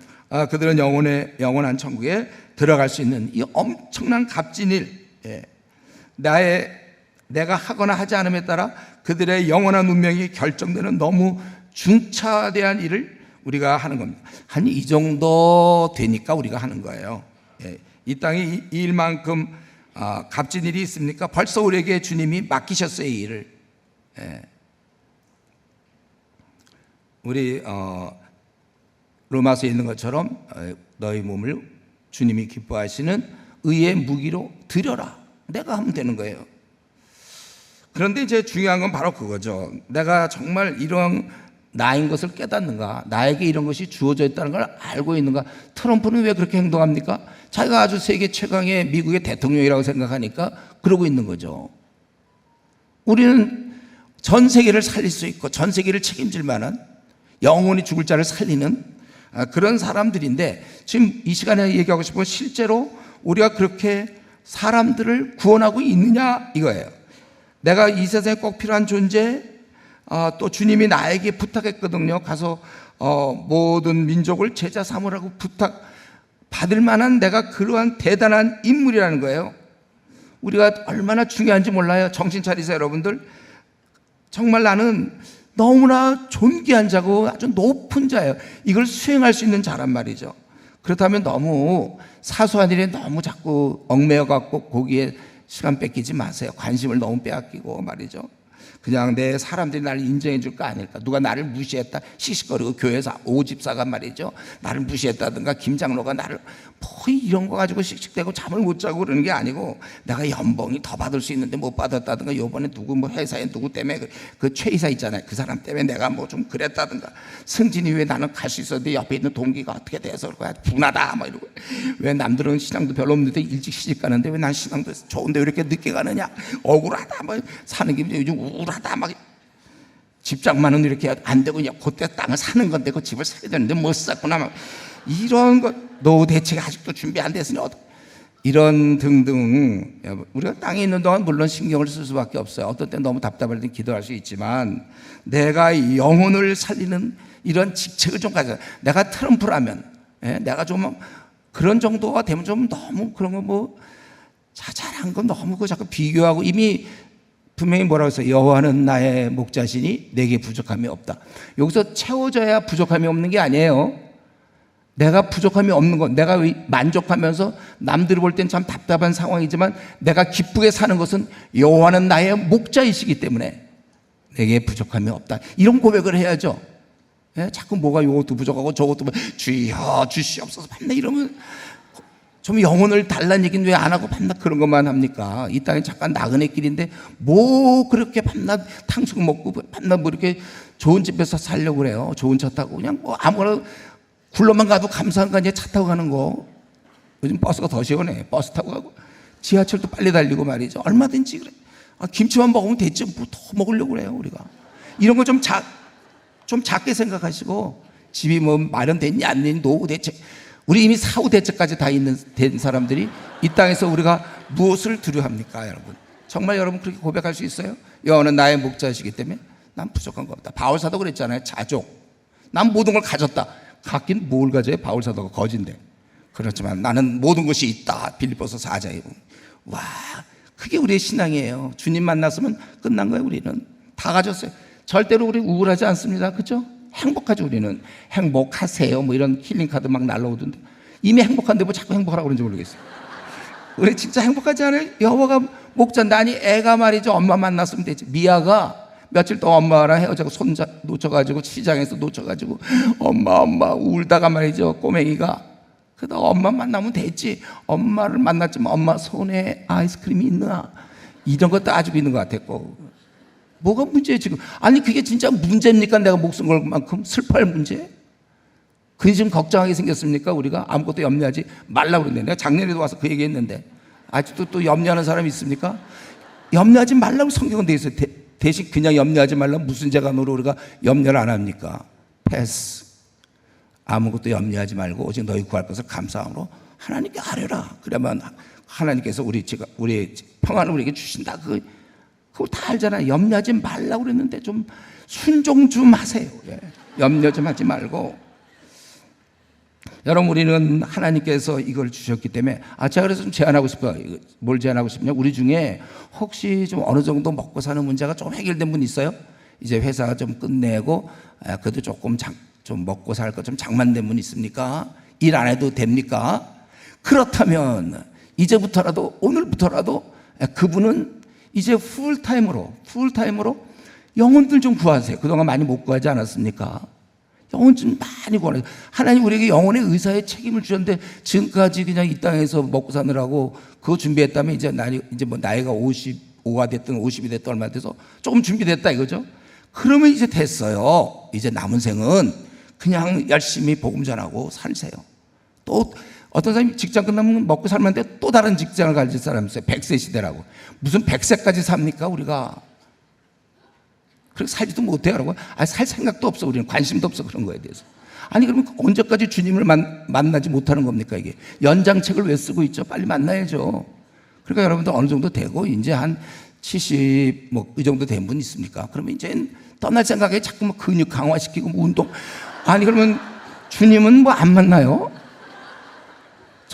그들은 영원한 천국에 들어갈 수 있는 이 엄청난 값진 일, 내가 하거나 하지 않음에 따라 그들의 영원한 운명이 결정되는 너무 중차대한 일을 우리가 하는 겁니다. 한 이 정도 되니까 우리가 하는 거예요. 이 땅에 이 일만큼 값진 일이 있습니까? 벌써 우리에게 주님이 맡기셨어요, 이 일을. 우리 로마서에 있는 것처럼 너희 몸을 주님이 기뻐하시는 의의 무기로 드려라. 내가 하면 되는 거예요. 그런데 이제 중요한 건 바로 그거죠. 내가 정말 이런 나인 것을 깨닫는가? 나에게 이런 것이 주어져 있다는 걸 알고 있는가? 트럼프는 왜 그렇게 행동합니까? 자기가 아주 세계 최강의 미국의 대통령이라고 생각하니까 그러고 있는 거죠. 우리는 전 세계를 살릴 수 있고 전 세계를 책임질 만한, 영원히 죽을 자를 살리는 그런 사람들인데, 지금 이 시간에 얘기하고 싶은 건 실제로 우리가 그렇게 사람들을 구원하고 있느냐 이거예요. 내가 이 세상에 꼭 필요한 존재, 또 주님이 나에게 부탁했거든요. 가서 모든 민족을 제자 삼으라고 부탁 받을 만한 내가 그러한 대단한 인물이라는 거예요. 우리가 얼마나 중요한지 몰라요. 정신 차리세요, 여러분들. 정말 나는 너무나 존귀한 자고 아주 높은 자예요. 이걸 수행할 수 있는 자란 말이죠. 그렇다면 너무 사소한 일에 너무 자꾸 얽매여 갖고 거기에 시간 뺏기지 마세요. 관심을 너무 빼앗기고 말이죠. 그냥 내 사람들이 나를 인정해 줄 거 아닐까? 누가 나를 무시했다, 씩씩거리고 교회에서 오집사가 말이죠, 나를 무시했다든가 김장로가 나를 뭐 이런 거 가지고 씩씩대고 잠을 못 자고 그러는 게 아니고, 내가 연봉이 더 받을 수 있는데 못 받았다든가, 요번에 누구 뭐 회사에 누구 때문에 그 최이사 있잖아요, 그 사람 때문에 내가 뭐 좀 그랬다든가, 승진이 왜 나는 갈 수 있었는데 옆에 있는 동기가 어떻게 돼서 그럴 거야, 분하다 뭐 이러고, 왜 남들은 신앙도 별로 없는데 일찍 시집 가는데 왜 난 신앙도 좋은데 왜 이렇게 늦게 가느냐, 억울하다, 뭐 사는 게 요즘 우울하다, 막 집장만은 이렇게 안 되고 그냥 그때 땅을 사는 건데 그 집을 사야 되는데 못 샀구나, 막 이런 것, 노후 대책이 아직도 준비 안 됐으니 이런 등등. 우리가 땅에 있는 동안 물론 신경을 쓸 수밖에 없어요. 어떤 때 너무 답답할 때 기도할 수 있지만, 내가 영혼을 살리는 이런 직책을 좀 가져. 내가 트럼프라면, 내가 좀 그런 정도가 되면 좀 너무 그런 거 뭐 자잘한 건 너무 그 자꾸 비교하고, 이미 분명히 뭐라고 했어요? 여호와는 나의 목자시니 내게 부족함이 없다. 여기서 채워져야 부족함이 없는 게 아니에요. 내가 부족함이 없는 것, 내가 만족하면서 남들이 볼 땐 참 답답한 상황이지만 내가 기쁘게 사는 것은 여호와는 나의 목자이시기 때문에 내게 부족함이 없다. 이런 고백을 해야죠. 자꾸 뭐가 이것도 부족하고 저것도 주여 주시옵소서 맨날 이러면 좀 영혼을 달라는 얘기는 왜 안 하고 밤낮 그런 것만 합니까? 이 땅에 잠깐 나그네 길인데 뭐 그렇게 밤낮 탕수육 먹고 밤낮 뭐 이렇게 좋은 집에서 살려고 그래요. 좋은 차 타고 그냥 뭐 아무거나 굴러만 가도 감사한 거 아니에요? 차 타고 가는 거. 요즘 버스가 더 시원해. 버스 타고 가고 지하철도 빨리 달리고 말이죠. 얼마든지 그래. 김치만 먹으면 됐지 뭐 더 먹으려고 그래요 우리가. 이런 거 좀 작게 생각하시고 집이 뭐 마련됐니 안 됐니 노후 대책 우리 이미 사후 대책까지 다 된 사람들이 이 땅에서 우리가 무엇을 두려워합니까 여러분? 정말 여러분 그렇게 고백할 수 있어요? 여호와는 나의 목자이시기 때문에 난 부족한 거 없다. 바울사도 그랬잖아요. 자족. 난 모든 걸 가졌다. 갖긴 뭘 가져요? 바울사도가 거진데. 그렇지만 나는 모든 것이 있다. 빌립보서 4장에 보면. 와, 그게 우리의 신앙이에요. 주님 만났으면 끝난 거예요. 우리는 다 가졌어요. 절대로 우리 우울하지 않습니다. 그렇죠? 행복하죠. 우리는 행복하세요 뭐 이런 힐링 카드 막 날라오던데 이미 행복한데 뭐 자꾸 행복하라고 그러는지 모르겠어요. 우리 진짜 행복하지 않아요? 여호와가 목자인데 아니 애가 말이죠. 엄마 만났으면 되지. 미아가 며칠 동안 엄마랑 헤어져서 손 놓쳐가지고 시장에서 놓쳐가지고 엄마 울다가 말이죠. 꼬맹이가 그러다 엄마 만나면 됐지. 엄마를 만났지만 엄마 손에 아이스크림이 있나 이런 것도 아직 있는 것 같았고 뭐가 문제예요 지금? 아니 그게 진짜 문제입니까? 내가 목숨 걸 만큼 슬퍼할 문제? 그게 지금 걱정하게 생겼습니까? 우리가 아무것도 염려하지 말라고 그랬는데 내가 작년에도 와서 그 얘기했는데 아직도 또 염려하는 사람이 있습니까? 염려하지 말라고 성경은 돼 있어요. 대신 그냥 염려하지 말라고 무슨 재간으로 우리가 염려를 안 합니까? 패스. 아무것도 염려하지 말고 오직 너희 구할 것을 감사함으로 하나님께 아뢰라. 그러면 하나님께서 우리 평안을 우리에게 주신다. 그거 다 알잖아요. 염려하지 말라고 그랬는데 좀 순종 좀 하세요. 예. 염려 좀 하지 말고. 여러분 우리는 하나님께서 이걸 주셨기 때문에 제가 그래서 좀 제안하고 싶어요. 뭘 제안하고 싶냐? 우리 중에 혹시 좀 어느 정도 먹고 사는 문제가 좀 해결된 분 있어요? 이제 회사 좀 끝내고 그래도 조금 좀 먹고 살 거 좀 장만된 분 있습니까? 일 안 해도 됩니까? 그렇다면 이제부터라도 오늘부터라도 그분은 이제 풀타임으로 영혼들 좀 구하세요. 그동안 많이 못 구하지 않았습니까? 영혼 좀 많이 구하세요. 하나님 우리에게 영혼의 의사의 책임을 주셨는데 지금까지 그냥 이 땅에서 먹고 사느라고 그거 준비했다면 이제 뭐 나이가 55가 됐든 50이 됐든 얼마 돼서 조금 준비됐다 이거죠. 그러면 이제 됐어요. 이제 남은 생은 그냥 열심히 복음 전하고 살세요. 또 어떤 사람이 직장 끝나면 먹고 살만한데 또 다른 직장을 가질 사람이 있어요. 100세 시대라고. 무슨 100세까지 삽니까 우리가? 그렇게 살지도 못해요 여러분. 살 생각도 없어. 우리는 관심도 없어 그런 거에 대해서. 아니 그러면 언제까지 주님을 만나지 못하는 겁니까 이게? 연장책을 왜 쓰고 있죠? 빨리 만나야죠. 그러니까 여러분도 어느 정도 되고 이제 한 70 뭐 이 정도 된 분 있습니까? 그러면 이제 떠날 생각에 자꾸 뭐 근육 강화시키고 뭐 운동. 아니 그러면 주님은 뭐 안 만나요?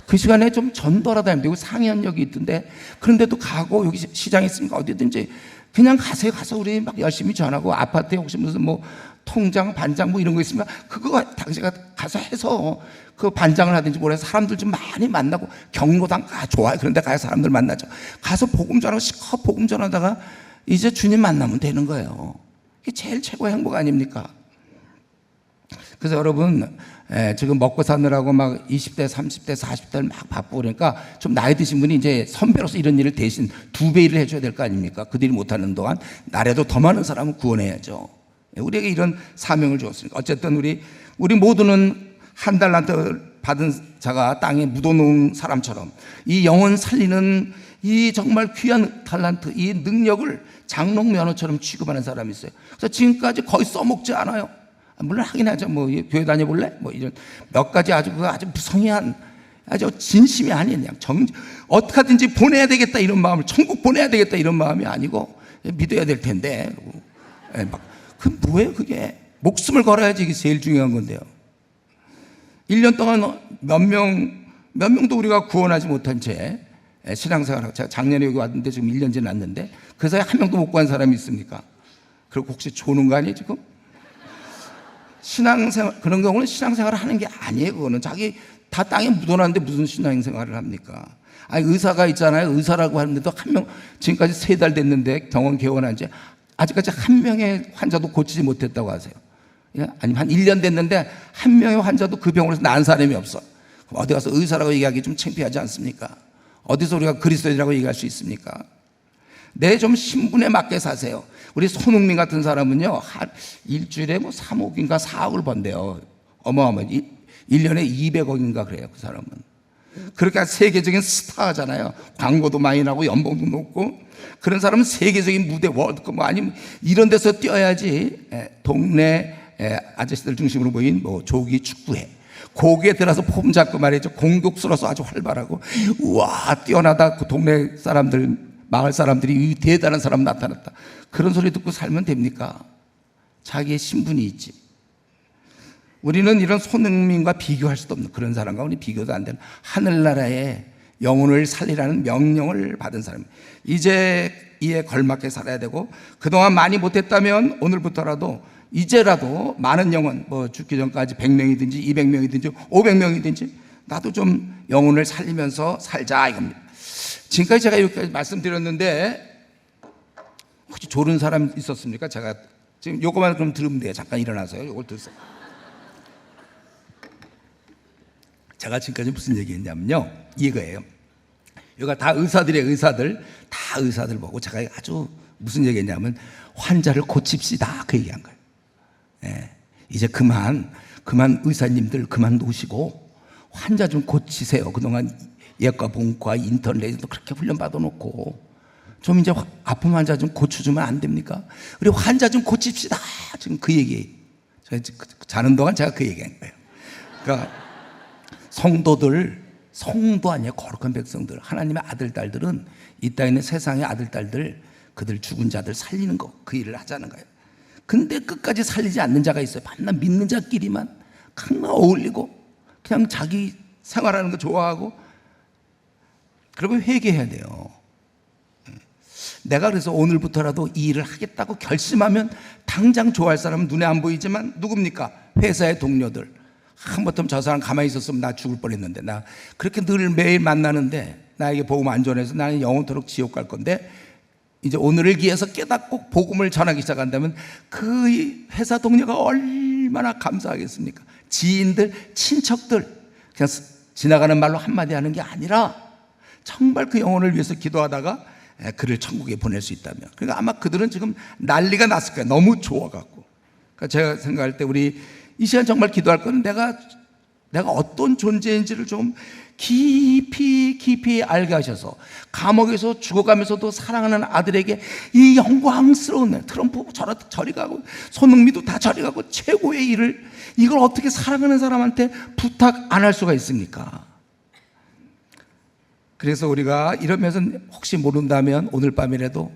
그 시간에 좀 전도하다 하면 되고 상현역이 있던데 그런데도 가고 여기 시장에 있으니까 어디든지 그냥 가세요. 가서 우리 막 열심히 전하고 아파트에 혹시 무슨 뭐 통장 반장 뭐 이런 거 있으면 그거 당시가 가서 해서 그 반장을 하든지 뭘 해서 사람들 좀 많이 만나고 경로당 좋아요. 그런데 가서 사람들 만나죠. 가서 복음 전하고 시커 복음 전하다가 이제 주님 만나면 되는 거예요. 이게 제일 최고의 행복 아닙니까? 그래서 여러분 지금 먹고 사느라고 막 20대, 30대, 40대를 막 바쁘고 그러니까 좀 나이 드신 분이 이제 선배로서 이런 일을 대신 2배 일을 해줘야 될 거 아닙니까? 그들이 못하는 동안 나라도 더 많은 사람을 구원해야죠. 우리에게 이런 사명을 주었으니까 어쨌든 우리 모두는 한 달란트 받은 자가 땅에 묻어놓은 사람처럼 이 영혼 살리는 이 정말 귀한 달란트, 이 능력을 장롱 면허처럼 취급하는 사람이 있어요. 그래서 지금까지 거의 써먹지 않아요. 물론 하긴 하죠. 뭐 교회 다녀볼래? 뭐 이런 몇 가지 아주 무성의한 아주 진심이 아닌 그냥 어떻게 하든지 보내야 되겠다 이런 마음을 천국 보내야 되겠다 이런 마음이 아니고 믿어야 될 텐데 그 뭐예요 그게? 목숨을 걸어야지 이게 제일 중요한 건데요. 1년 동안 몇 명도 우리가 구원하지 못한 채 신앙생활하고 제가 작년에 여기 왔는데 지금 1년 지났는데 그 사이에 한 명도 못 구한 사람이 있습니까? 그리고 혹시 조는 거 아니에요 지금? 신앙생활 그런 경우는 신앙생활을 하는 게 아니에요. 그거는 자기 다 땅에 묻어놨는데 무슨 신앙생활을 합니까? 아니 의사가 있잖아요. 의사라고 하는데도 한 명 지금까지 3달 됐는데 병원 개원한 지 아직까지 한 명의 환자도 고치지 못했다고 하세요. 아니면 한 1년 됐는데 한 명의 환자도 그 병원에서 나은 사람이 없어. 어디 가서 의사라고 얘기하기 좀 창피하지 않습니까? 어디서 우리가 그리스도인이라고 얘기할 수 있습니까? 내 좀 신분에 맞게 사세요. 우리 손흥민 같은 사람은요, 한 일주일에 뭐 3억인가 4억을 번대요. 어마어마한 1년에 200억인가 그래요. 그 사람은 그렇게 세계적인 스타잖아요. 광고도 많이 나고 연봉도 높고. 그런 사람은 세계적인 무대, 월드컵 뭐 아니면 이런 데서 뛰어야지. 동네 아저씨들 중심으로 모인 뭐 조기 축구회, 거기에 들어서 폼 잡고 말이죠, 공격수로서 아주 활발하고, 우와 뛰어나다, 그 동네 사람들, 마을 사람들이 대단한 사람 나타났다, 그런 소리 듣고 살면 됩니까? 자기의 신분이 있지. 우리는 이런 손흥민과 비교할 수도 없는 그런 사람과 우리 비교도 안 되는 하늘나라의 영혼을 살리라는 명령을 받은 사람. 이제 이에 걸맞게 살아야 되고, 그동안 많이 못했다면 오늘부터라도 이제라도 많은 영혼, 뭐 죽기 전까지 100명이든지 200명이든지 500명이든지 나도 좀 영혼을 살리면서 살자 이겁니다. 지금까지 제가 여기까지 말씀드렸는데 혹시 졸은 사람 있었습니까? 제가 지금 요거만 그럼 들으면 돼요. 잠깐 일어나서요. 요걸 들으세요. 제가 지금까지 무슨 얘기했냐면요, 이거예요. 여기가 다 의사들이에요. 다 의사들 보고 제가 아주 무슨 얘기했냐면, 환자를 고칩시다 그 얘기한 거예요. 예, 이제 그만 의사님들 그만 놓으시고 환자 좀 고치세요. 그동안 예과, 본과, 인터넷도 그렇게 훈련 받아놓고 좀 이제 아픈 환자 좀 고쳐주면 안 됩니까? 우리 환자 좀 고칩시다. 지금 그 얘기, 자는 동안 제가 그 얘기한 거예요. 그러니까 성도 아니에요. 거룩한 백성들, 하나님의 아들, 딸들은 이 땅에 있는 세상의 아들, 딸들, 그들 죽은 자들 살리는 거, 그 일을 하자는 거예요. 근데 끝까지 살리지 않는 자가 있어요. 만나 믿는 자끼리만 그냥 어울리고 그냥 자기 생활하는 거 좋아하고, 그러면 회개해야 돼요. 내가 그래서 오늘부터라도 이 일을 하겠다고 결심하면 당장 좋아할 사람은 눈에 안 보이지만 누굽니까? 회사의 동료들. 한번쯤 저 사람 가만히 있었으면 나 죽을 뻔했는데, 나 그렇게 늘 매일 만나는데 나에게 복음 안 전해서 나는 영원토록 지옥 갈 건데, 이제 오늘을 기해서 깨닫고 복음을 전하기 시작한다면 그 회사 동료가 얼마나 감사하겠습니까? 지인들, 친척들, 그냥 지나가는 말로 한마디 하는 게 아니라 정말 그 영혼을 위해서 기도하다가 그를 천국에 보낼 수 있다면, 그러니까 아마 그들은 지금 난리가 났을 거예요. 너무 좋아갖고. 그러니까 제가 생각할 때 우리 이 시간 정말 기도할 건, 내가 어떤 존재인지를 좀 깊이 알게 하셔서, 감옥에서 죽어가면서도 사랑하는 아들에게 이 영광스러운, 트럼프 저리 가고 손흥민도 다 저리 가고 최고의 일을, 이걸 어떻게 사랑하는 사람한테 부탁 안 할 수가 있습니까? 그래서 우리가 이러면서 혹시 모른다면 오늘 밤이라도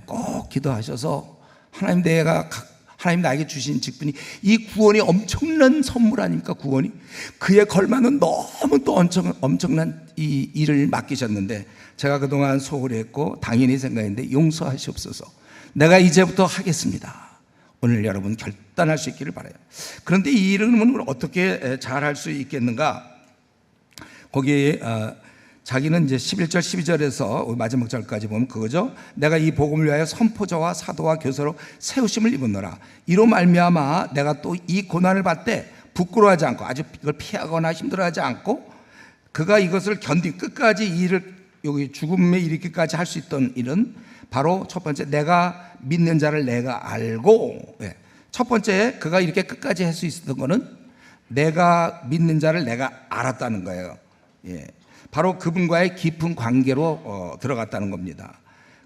꼭 기도하셔서, 하나님 나에게 주신 직분이, 이 구원이 엄청난 선물 아닙니까? 구원이 그에 걸맞는 너무 또 엄청난 이 일을 맡기셨는데, 제가 그동안 소홀히 했고 당연히 생각했는데 용서하시옵소서. 내가 이제부터 하겠습니다. 오늘 여러분 결단할 수 있기를 바라요. 그런데 이 일은 어떻게 잘할 수 있겠는가? 거기에 자기는 이제 11절 12절에서 마지막 절까지 보면 그거죠. 내가 이 복음을 위하여 선포자와 사도와 교사로 세우심을 입었노라. 이로 말미암아 내가 또 이 고난을 받되 부끄러워하지 않고, 아주 이걸 피하거나 힘들어하지 않고, 그가 이것을 끝까지 이 일을, 여기 죽음에 이르기까지 할 수 있던 일은 바로 첫 번째, 내가 믿는 자를 내가 알고. 첫 번째, 그가 이렇게 끝까지 할 수 있었던 거는 내가 믿는 자를 내가 알았다는 거예요. 바로 그분과의 깊은 관계로 들어갔다는 겁니다.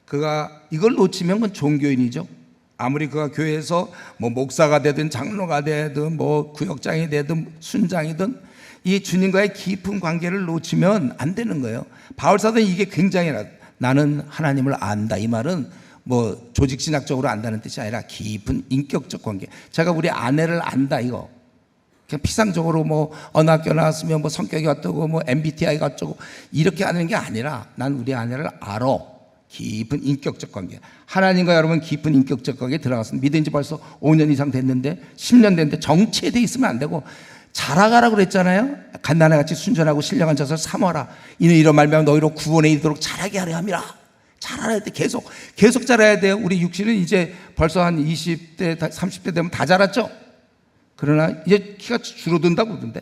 그가 이걸 놓치면 그건 종교인이죠. 아무리 그가 교회에서 뭐 목사가 되든 장로가 되든 뭐 구역장이 되든 순장이든 이 주님과의 깊은 관계를 놓치면 안 되는 거예요. 바울사도는 이게 굉장히, 나는 하나님을 안다, 이 말은 뭐 조직신학적으로 안다는 뜻이 아니라 깊은 인격적 관계. 제가 우리 아내를 안다, 이거 그냥 피상적으로 뭐 어느 학교 나왔으면 뭐 성격이 어떠고 뭐 MBTI가 어쩌고 이렇게 하는 게 아니라, 난 우리 아내를 알아. 깊은 인격적 관계. 하나님과 여러분 깊은 인격적 관계에 들어갔습니다. 믿은 지 벌써 5년 이상 됐는데, 10년 됐는데 정체돼 있으면 안 되고, 자라가라고 그랬잖아요. 갓난아같이 순전하고 신령한 자세를 삼아라. 이는 이런 말미암아 너희로 구원에 이르도록 자라게 하려 함이라. 자라야 돼. 계속 자라야 돼요. 우리 육신은 이제 벌써 한 20대 30대 되면 다 자랐죠. 그러나 이제 키가 줄어든다고 그러던데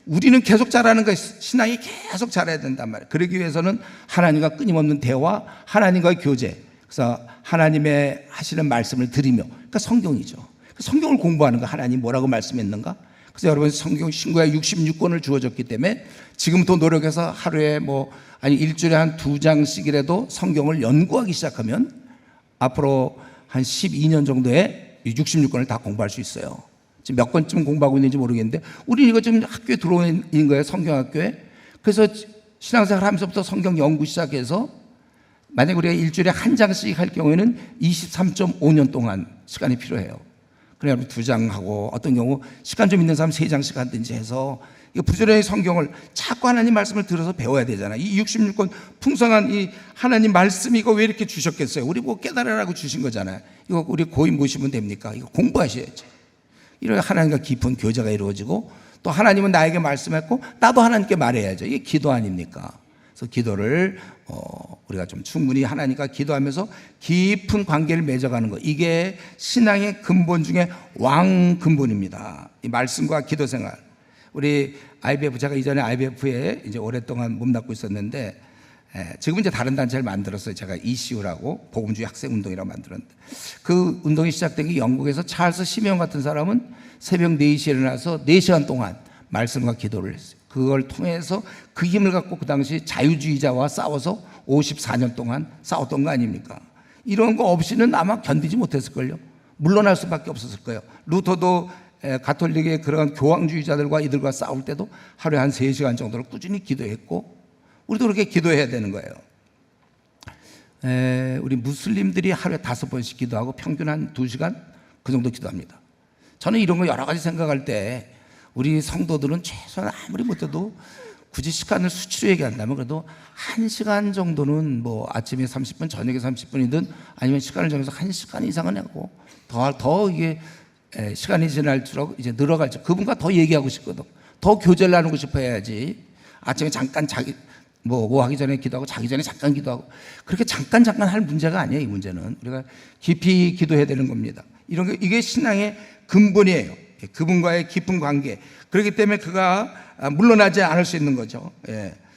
우리는 계속 자라는 거, 신앙이 계속 자라야 된단 말이에요. 그러기 위해서는 하나님과 끊임없는 대화, 하나님과의 교제, 그래서 하나님의 하시는 말씀을 들으며, 그러니까 성경이죠. 성경을 공부하는 거, 하나님 뭐라고 말씀했는가. 그래서 여러분 성경 신구약 66권을 주어졌기 때문에 지금부터 노력해서 하루에 아니 일주일에 한 2장씩이라도 성경을 연구하기 시작하면 앞으로 한 12년 정도에 66권을 다 공부할 수 있어요. 지금 몇 권쯤 공부하고 있는지 모르겠는데 우리 이거 지금 학교에 들어오는 거예요. 성경학교에. 그래서 신앙생활 하면서부터 성경 연구 시작해서 만약에 우리가 일주일에 한 장씩 할 경우에는 23.5년 동안 시간이 필요해요. 그래야 2장 하고 어떤 경우 시간 좀 있는 사람 3장씩 하든지 해서 이거 부지런히 성경을 자꾸 하나님 말씀을 들어서 배워야 되잖아. 이 66권 풍성한 이 하나님 말씀이 이거 왜 이렇게 주셨겠어요? 우리 깨달으라고 주신 거잖아요. 이거 우리 고인 모시면 됩니까? 이거 공부하셔야지. 이런 하나님과 깊은 교제가 이루어지고 또 하나님은 나에게 말씀했고 나도 하나님께 말해야죠. 이게 기도 아닙니까? 그래서 기도를 우리가 좀 충분히 하나님과 기도하면서 깊은 관계를 맺어가는 것, 이게 신앙의 근본 중에 왕 근본입니다. 이 말씀과 기도 생활. 우리 IBF, 제가 이전에 IBF에 이제 오랫동안 몸담고 있었는데 지금 이제 다른 단체를 만들었어요. 제가 ECU라고 복음주의 학생운동이라고 만들었는데 그 운동이 시작된 게 영국에서 찰스 시메온 같은 사람은 새벽 4시에 일어나서 4시간 동안 말씀과 기도를 했어요. 그걸 통해서 그 힘을 갖고 그 당시 자유주의자와 싸워서 54년 동안 싸웠던 거 아닙니까? 이런 거 없이는 아마 견디지 못했을걸요. 물러날 수밖에 없었을 거예요. 루터도 가톨릭의 그런 교황주의자들과 이들과 싸울 때도 하루에 한 3시간 정도를 꾸준히 기도했고 우리도 그렇게 기도해야 되는 거예요. 우리 무슬림들이 하루에 5번씩 기도하고 평균 한 2시간 그 정도 기도합니다. 저는 이런 거 여러 가지 생각할 때 우리 성도들은 최소한 아무리 못해도 굳이 시간을 수치로 얘기한다면 그래도 1시간 정도는 아침에 30분, 저녁에 30분이든 아니면 시간을 정해서 1시간 이상은 하고 더 이게 시간이 지날수록 이제 늘어가죠. 그분과 더 얘기하고 싶거든. 더 교제를 나누고 싶어 해야지. 아침에 잠깐 뭐 하기 전에 기도하고 자기 전에 잠깐 기도하고 그렇게 잠깐 할 문제가 아니에요. 이 문제는 우리가 깊이 기도해야 되는 겁니다. 이런 게 이게 신앙의 근본이에요. 그분과의 깊은 관계. 그렇기 때문에 그가 물러나지 않을 수 있는 거죠.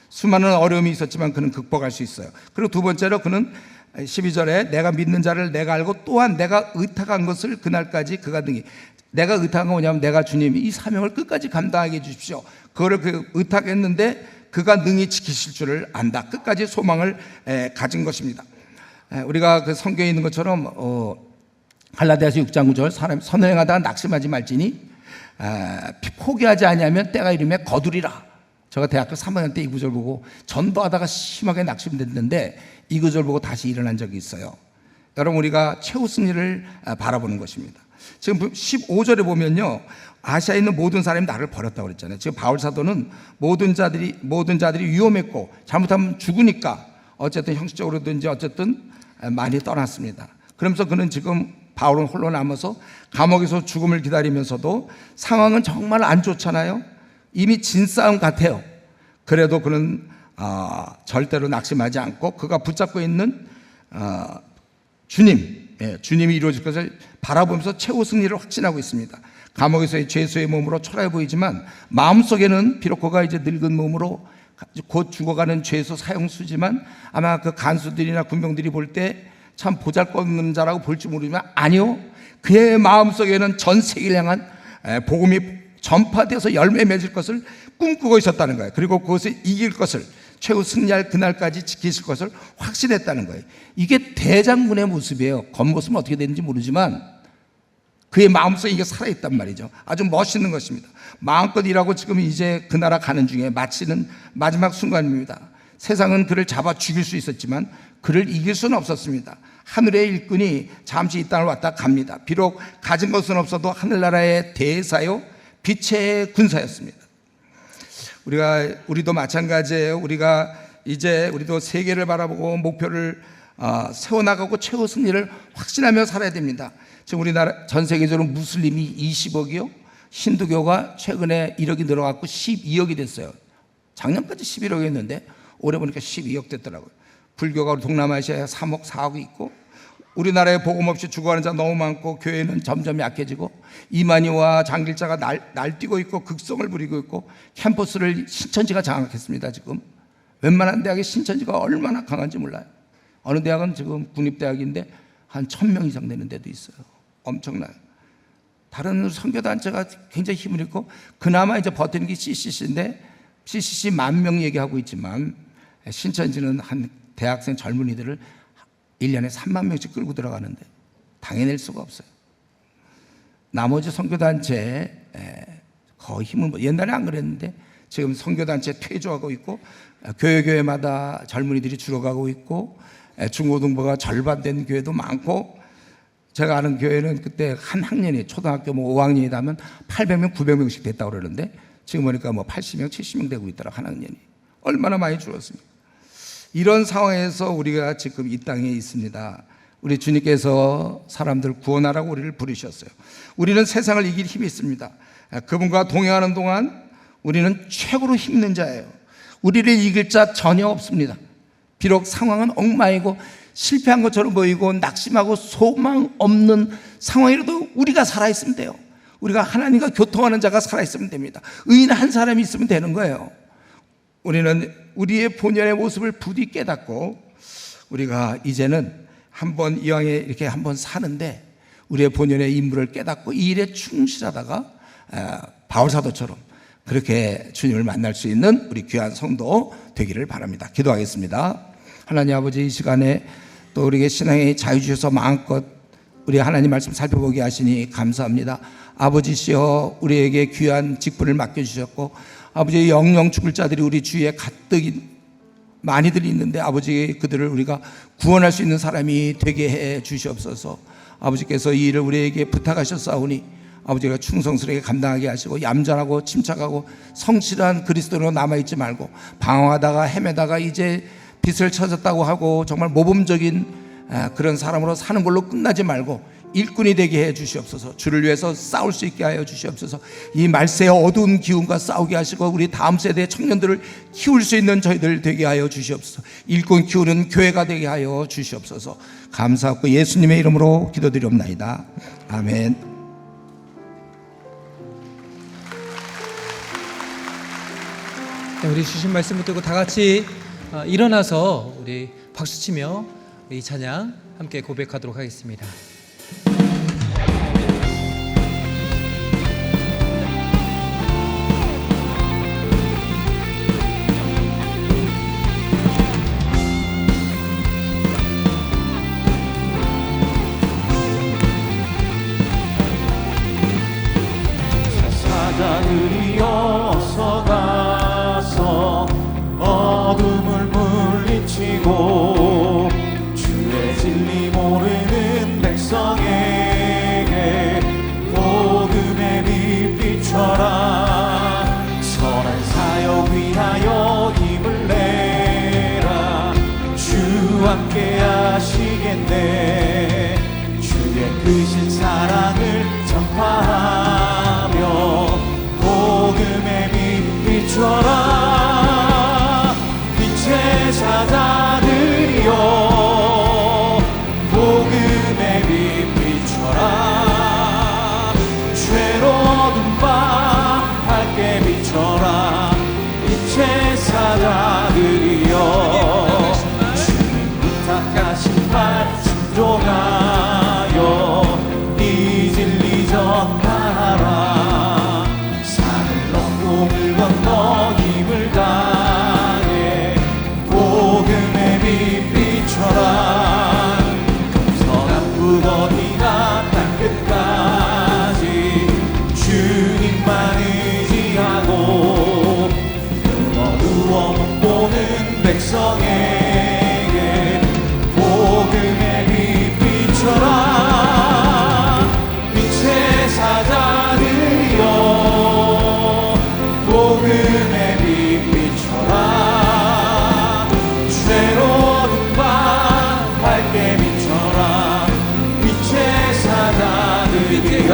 수많은 어려움이 있었지만 그는 극복할 수 있어요. 그리고 두 번째로 그는 12절에 내가 믿는 자를 내가 알고 또한 내가 의탁한 것을 그날까지 그가 등이. 내가 의탁한 건 뭐냐면 내가 주님이 이 사명을 끝까지 감당하게 해주십시오. 그거를 의탁했는데 그가 능히 지키실 줄을 안다. 끝까지 소망을 가진 것입니다. 우리가 그 성경에 있는 것처럼 갈라디아서 6장 9절 사람이 선을 행하다가 낙심하지 말지니 포기하지 아니하면 때가 이르매 거두리라. 제가 대학교 3학년 때 이 구절 보고 전도하다가 심하게 낙심됐는데 이 구절 보고 다시 일어난 적이 있어요. 여러분 우리가 최후 승리를 바라보는 것입니다. 지금 15절에 보면요, 아시아에 있는 모든 사람이 나를 버렸다고 그랬잖아요. 지금 바울 사도는 모든 자들이 위험했고 잘못하면 죽으니까 어쨌든 형식적으로든지 어쨌든 많이 떠났습니다. 그러면서 그는 지금 바울은 홀로 남아서 감옥에서 죽음을 기다리면서도 상황은 정말 안 좋잖아요. 이미 진싸움 같아요. 그래도 그는 절대로 낙심하지 않고 그가 붙잡고 있는 주님이 이루어질 것을 바라보면서 최후 승리를 확신하고 있습니다. 감옥에서의 죄수의 몸으로 초라해 보이지만 마음속에는 비록 그가 이제 늙은 몸으로 곧 죽어가는 죄수 사형수지만 아마 그 간수들이나 군병들이 볼 때 참 보잘것없는 자라고 볼지 모르지만 아니요, 그의 마음속에는 전 세계를 향한 복음이 전파되어서 열매 맺을 것을 꿈꾸고 있었다는 거예요. 그리고 그것을 이길 것을, 최후 승리할 그날까지 지키실 것을 확신했다는 거예요. 이게 대장군의 모습이에요. 겉모습은 어떻게 되는지 모르지만 그의 마음속에 이게 살아있단 말이죠. 아주 멋있는 것입니다. 마음껏 일하고 지금 이제 그 나라 가는 중에 마치는 마지막 순간입니다. 세상은 그를 잡아 죽일 수 있었지만 그를 이길 수는 없었습니다. 하늘의 일꾼이 잠시 이 땅을 왔다 갑니다. 비록 가진 것은 없어도 하늘나라의 대사요 빛의 군사였습니다. 우리도 마찬가지예요. 우리도 세계를 바라보고 목표를 세워나가고 최후 승리를 확신하며 살아야 됩니다. 지금 우리나라 전 세계적으로 무슬림이 20억이요. 힌두교가 최근에 1억이 늘어갔고 12억이 됐어요. 작년까지 11억이었는데 올해 보니까 12억 됐더라고요. 불교가 우리 동남아시아에 3억, 4억이 있고 우리나라에 복음 없이 죽어가는 자 너무 많고 교회는 점점 약해지고 이만희와 장길자가 날뛰고 있고 극성을 부리고 있고 캠퍼스를 신천지가 장악했습니다. 지금 웬만한 대학의 신천지가 얼마나 강한지 몰라요. 어느 대학은 지금 국립대학인데 한 1000명 이상 되는 데도 있어요. 엄청나요. 다른 선교단체가 굉장히 힘을 잃고 그나마 이제 버티는 게 CCC인데 CCC 10,000명 얘기하고 있지만 신천지는 한 대학생 젊은이들을 1년에 3만 명씩 끌고 들어가는데 당해낼 수가 없어요. 나머지 선교단체 거의 힘을 옛날에 안 그랬는데 지금 선교단체 퇴조하고 있고 교회마다 젊은이들이 줄어가고 있고 중고등부가 절반된 교회도 많고 제가 아는 교회는 그때 한 학년이 초등학교 5학년이 되면 800명, 900명씩 됐다고 그러는데 지금 보니까 80명, 70명 되고 있더라 한 학년이. 얼마나 많이 줄었습니까? 이런 상황에서 우리가 지금 이 땅에 있습니다. 우리 주님께서 사람들 구원하라고 우리를 부르셨어요. 우리는 세상을 이길 힘이 있습니다. 그분과 동행하는 동안 우리는 최고로 힘든 자예요. 우리를 이길 자 전혀 없습니다. 비록 상황은 엉망이고 실패한 것처럼 보이고 낙심하고 소망 없는 상황이라도 우리가 살아있으면 돼요. 우리가 하나님과 교통하는 자가 살아있으면 됩니다. 의인 한 사람이 있으면 되는 거예요. 우리는 우리의 본연의 모습을 부디 깨닫고 우리가 이제는 한번 이왕에 이렇게 한번 사는데 우리의 본연의 인물을 깨닫고 이 일에 충실하다가 바울사도처럼 그렇게 주님을 만날 수 있는 우리 귀한 성도 되기를 바랍니다. 기도하겠습니다. 하나님 아버지, 이 시간에 또 우리에게 신앙의 자유 주셔서 마음껏 우리 하나님 말씀 살펴보게 하시니 감사합니다. 아버지시여, 우리에게 귀한 직분을 맡겨주셨고 아버지, 영영 죽을 자들이 우리 주위에 가득 많이들 있는데 아버지, 그들을 우리가 구원할 수 있는 사람이 되게 해 주시옵소서. 아버지께서 이 일을 우리에게 부탁하셨사오니 아버지가 충성스럽게 감당하게 하시고 얌전하고 침착하고 성실한 그리스도로 남아있지 말고 방황하다가 헤매다가 이제 빛을 찾았다고 하고 정말 모범적인 그런 사람으로 사는 걸로 끝나지 말고 일꾼이 되게 해 주시옵소서. 주를 위해서 싸울 수 있게 하여 주시옵소서. 이 말세의 어두운 기운과 싸우게 하시고 우리 다음 세대의 청년들을 키울 수 있는 저희들 되게 하여 주시옵소서. 일꾼 키우는 교회가 되게 하여 주시옵소서. 감사하고 예수님의 이름으로 기도드리옵나이다. 아멘. 네, 우리 주신 말씀 붙들고 다 같이 일어나서 우리 박수치며 이 찬양 함께 고백하도록 하겠습니다. 사자들이 어서 가서 어둠을 물리치고 주의 진리 모르는 백성에게 복음의 빛 비춰라. 선한 사역 위하여 힘을 내라. 주 함께 하시겠네. 주의 크신 사랑을 전파하며 복음의 빛 비춰라. 빛의 사자들이여 복음의 빛 비춰라. 죄로 어둠 밤 밝게 비춰라. 빛의 사자들이여 주님 부탁하신 말 순종하여 이 진리 전하라. 물건 너 힘을 다해 복음의 빛 비춰라. 서남북 어디나 땅끝까지 주님만 의지하고 누워 못 보는 백성에게 복음의 빛 비춰라. 빛의 사자들이여 복음의 빛 비춰라. 죄로 어둠 밤 밝게 비춰라. 빛의 사자들이여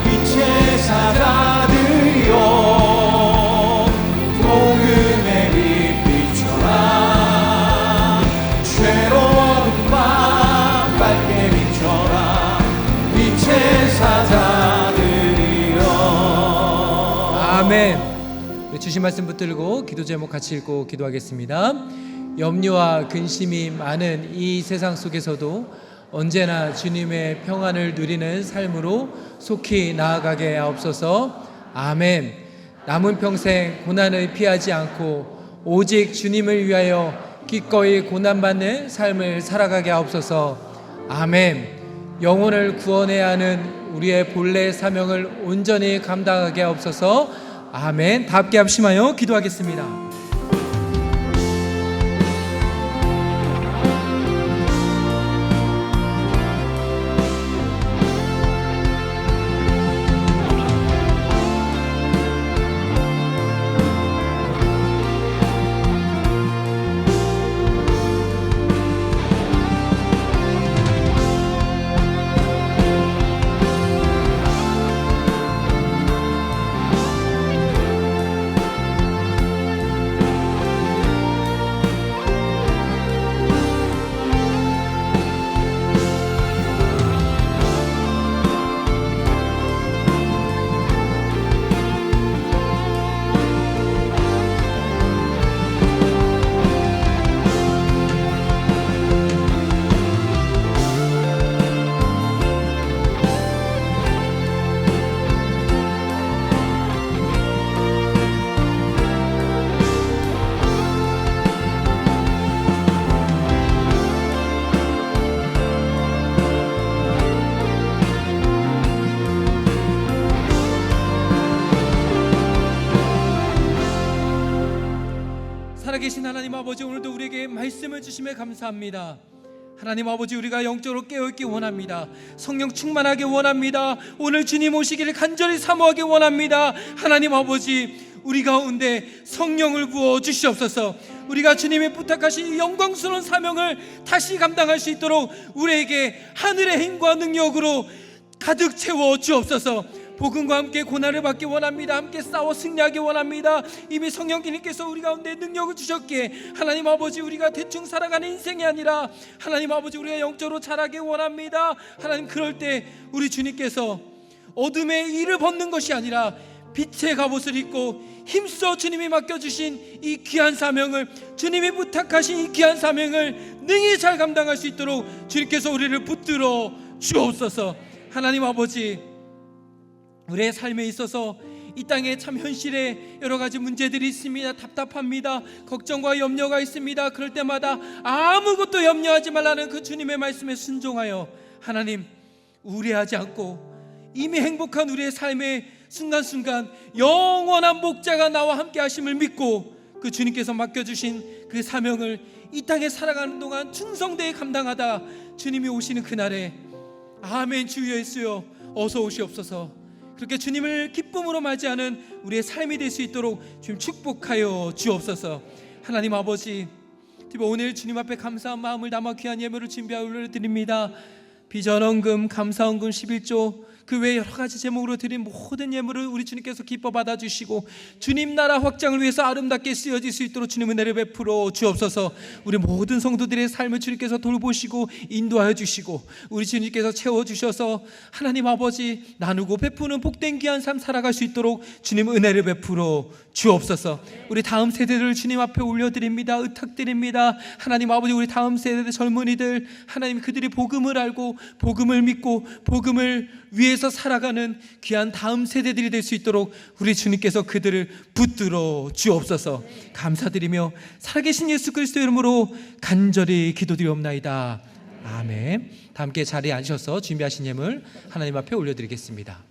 빛의 사자들이여 복음의 빛 비춰라. 죄로 어둠 밤 아멘. 우리 주신 말씀 붙들고 기도 제목 같이 읽고 기도하겠습니다. 염려와 근심이 많은 이 세상 속에서도 언제나 주님의 평안을 누리는 삶으로 속히 나아가게 하옵소서. 아멘. 남은 평생 고난을 피하지 않고 오직 주님을 위하여 기꺼이 고난받는 삶을 살아가게 하옵소서. 아멘. 영혼을 구원해야 하는 우리의 본래 사명을 온전히 감당하게 하옵소서. 아멘. 다 함께 합심하여 기도하겠습니다. 살아계신 하나님 아버지, 오늘도 우리에게 말씀을 주심에 감사합니다. 하나님 아버지, 우리가 영적으로 깨어있기 원합니다. 성령 충만하게 원합니다. 오늘 주님 오시기를 간절히 사모하기 원합니다. 하나님 아버지, 우리 가운데 성령을 부어 주시옵소서. 우리가 주님이 부탁하신 영광스러운 사명을 다시 감당할 수 있도록 우리에게 하늘의 힘과 능력으로 가득 채워 주옵소서. 복음과 함께 고난을 받기 원합니다. 함께 싸워 승리하기 원합니다. 이미 성령님께서 우리 가운데 능력을 주셨기에 하나님 아버지, 우리가 대충 살아가는 인생이 아니라 하나님 아버지, 우리가 영적으로 자라기 원합니다. 하나님, 그럴 때 우리 주님께서 어둠의 일을 벗는 것이 아니라 빛의 갑옷을 입고 힘써 주님이 맡겨주신 이 귀한 사명을, 주님이 부탁하신 이 귀한 사명을 능히 잘 감당할 수 있도록 주님께서 우리를 붙들어 주옵소서. 하나님 아버지, 우리의 삶에 있어서 이 땅에 참 현실에 여러 가지 문제들이 있습니다. 답답합니다. 걱정과 염려가 있습니다. 그럴 때마다 아무것도 염려하지 말라는 그 주님의 말씀에 순종하여 하나님, 우려하지 않고 이미 행복한 우리의 삶의 순간순간 영원한 목자가 나와 함께 하심을 믿고 그 주님께서 맡겨주신 그 사명을 이 땅에 살아가는 동안 충성되이 감당하다 주님이 오시는 그날에 아멘, 주 예수여 어서 오시옵소서. 그렇게 주님을 기쁨으로 맞이하는 우리의 삶이 될 수 있도록 주님 축복하여 주옵소서. 하나님 아버지, 오늘 주님 앞에 감사한 마음을 담아 귀한 예물을 준비하여 올려드립니다. 비전헌금, 감사헌금 11조, 그 외에 여러 가지 제목으로 드린 모든 예물을 우리 주님께서 기뻐 받아주시고 주님 나라 확장을 위해서 아름답게 쓰여질 수 있도록 주님 은혜를 베풀어 주옵소서. 우리 모든 성도들의 삶을 주님께서 돌보시고 인도하여 주시고 우리 주님께서 채워주셔서 하나님 아버지, 나누고 베푸는 복된 귀한 삶 살아갈 수 있도록 주님 은혜를 베풀어 주옵소서. 우리 다음 세대를 주님 앞에 올려드립니다. 의탁드립니다. 하나님 아버지, 우리 다음 세대 젊은이들, 하나님 그들이 복음을 알고 복음을 믿고 복음을 위해서 살아가는 귀한 다음 세대들이 될 수 있도록 우리 주님께서 그들을 붙들어 주옵소서. 감사드리며 살아계신 예수 그리스도 이름으로 간절히 기도드리옵나이다. 아멘. 다 함께 자리에 앉으셔서 준비하신 예물 하나님 앞에 올려드리겠습니다.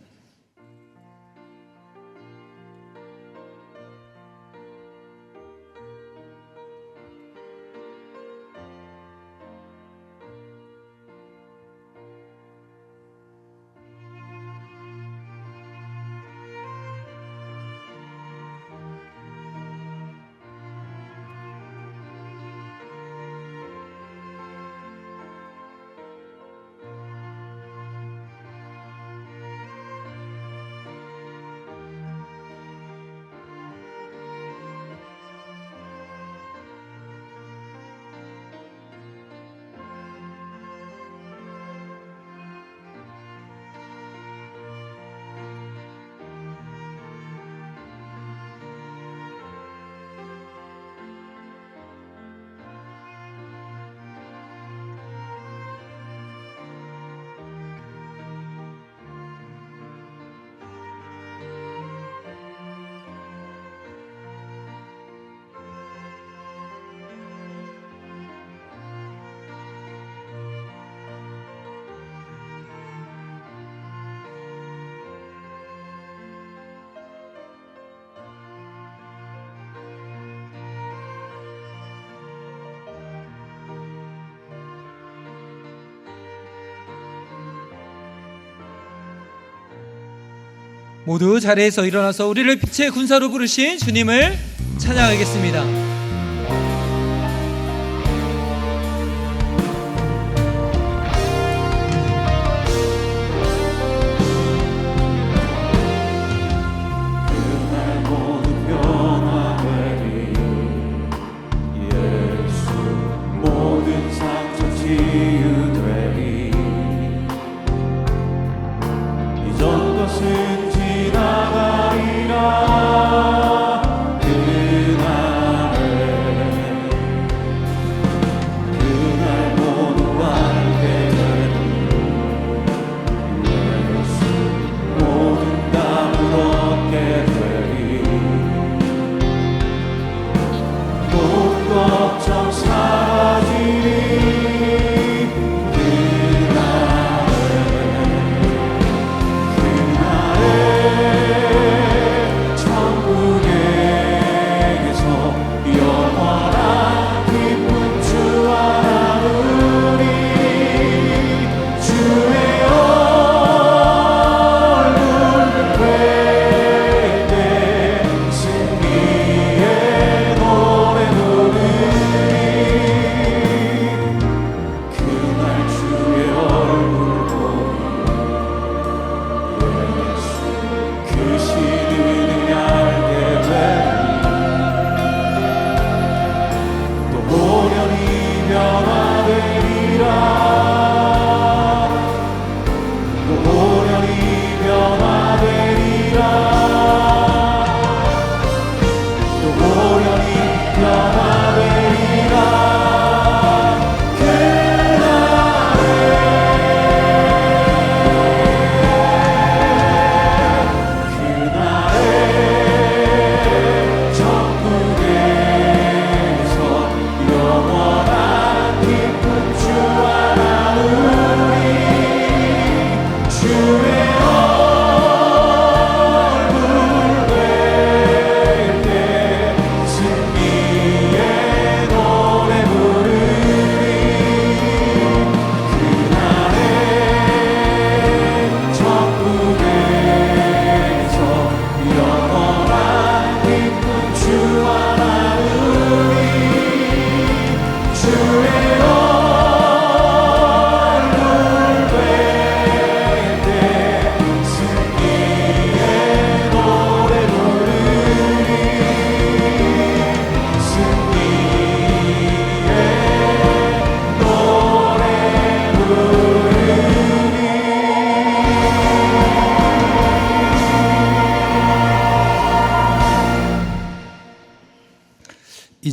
모두 자리에서 일어나서 우리를 빛의 군사로 부르신 주님을 찬양하겠습니다.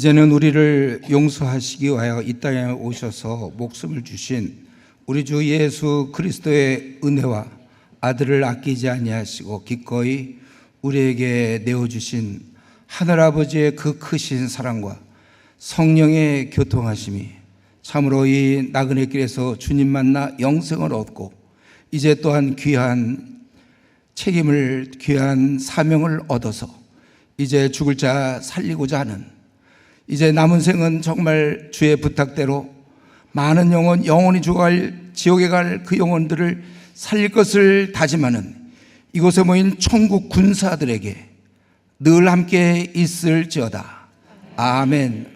이제는 우리를 용서하시기 위하여 이 땅에 오셔서 목숨을 주신 우리 주 예수 그리스도의 은혜와 아들을 아끼지 아니하시고 기꺼이 우리에게 내어주신 하늘아버지의 그 크신 사랑과 성령의 교통하심이 참으로 이 나그네 길에서 주님 만나 영생을 얻고 이제 또한 귀한 책임을, 귀한 사명을 얻어서 이제 죽을 자 살리고자 하는, 이제 남은 생은 정말 주의 부탁대로 많은 영혼, 영원히 죽어갈 지옥에 갈 그 영혼들을 살릴 것을 다짐하는 이곳에 모인 천국 군사들에게 늘 함께 있을지어다. 아멘.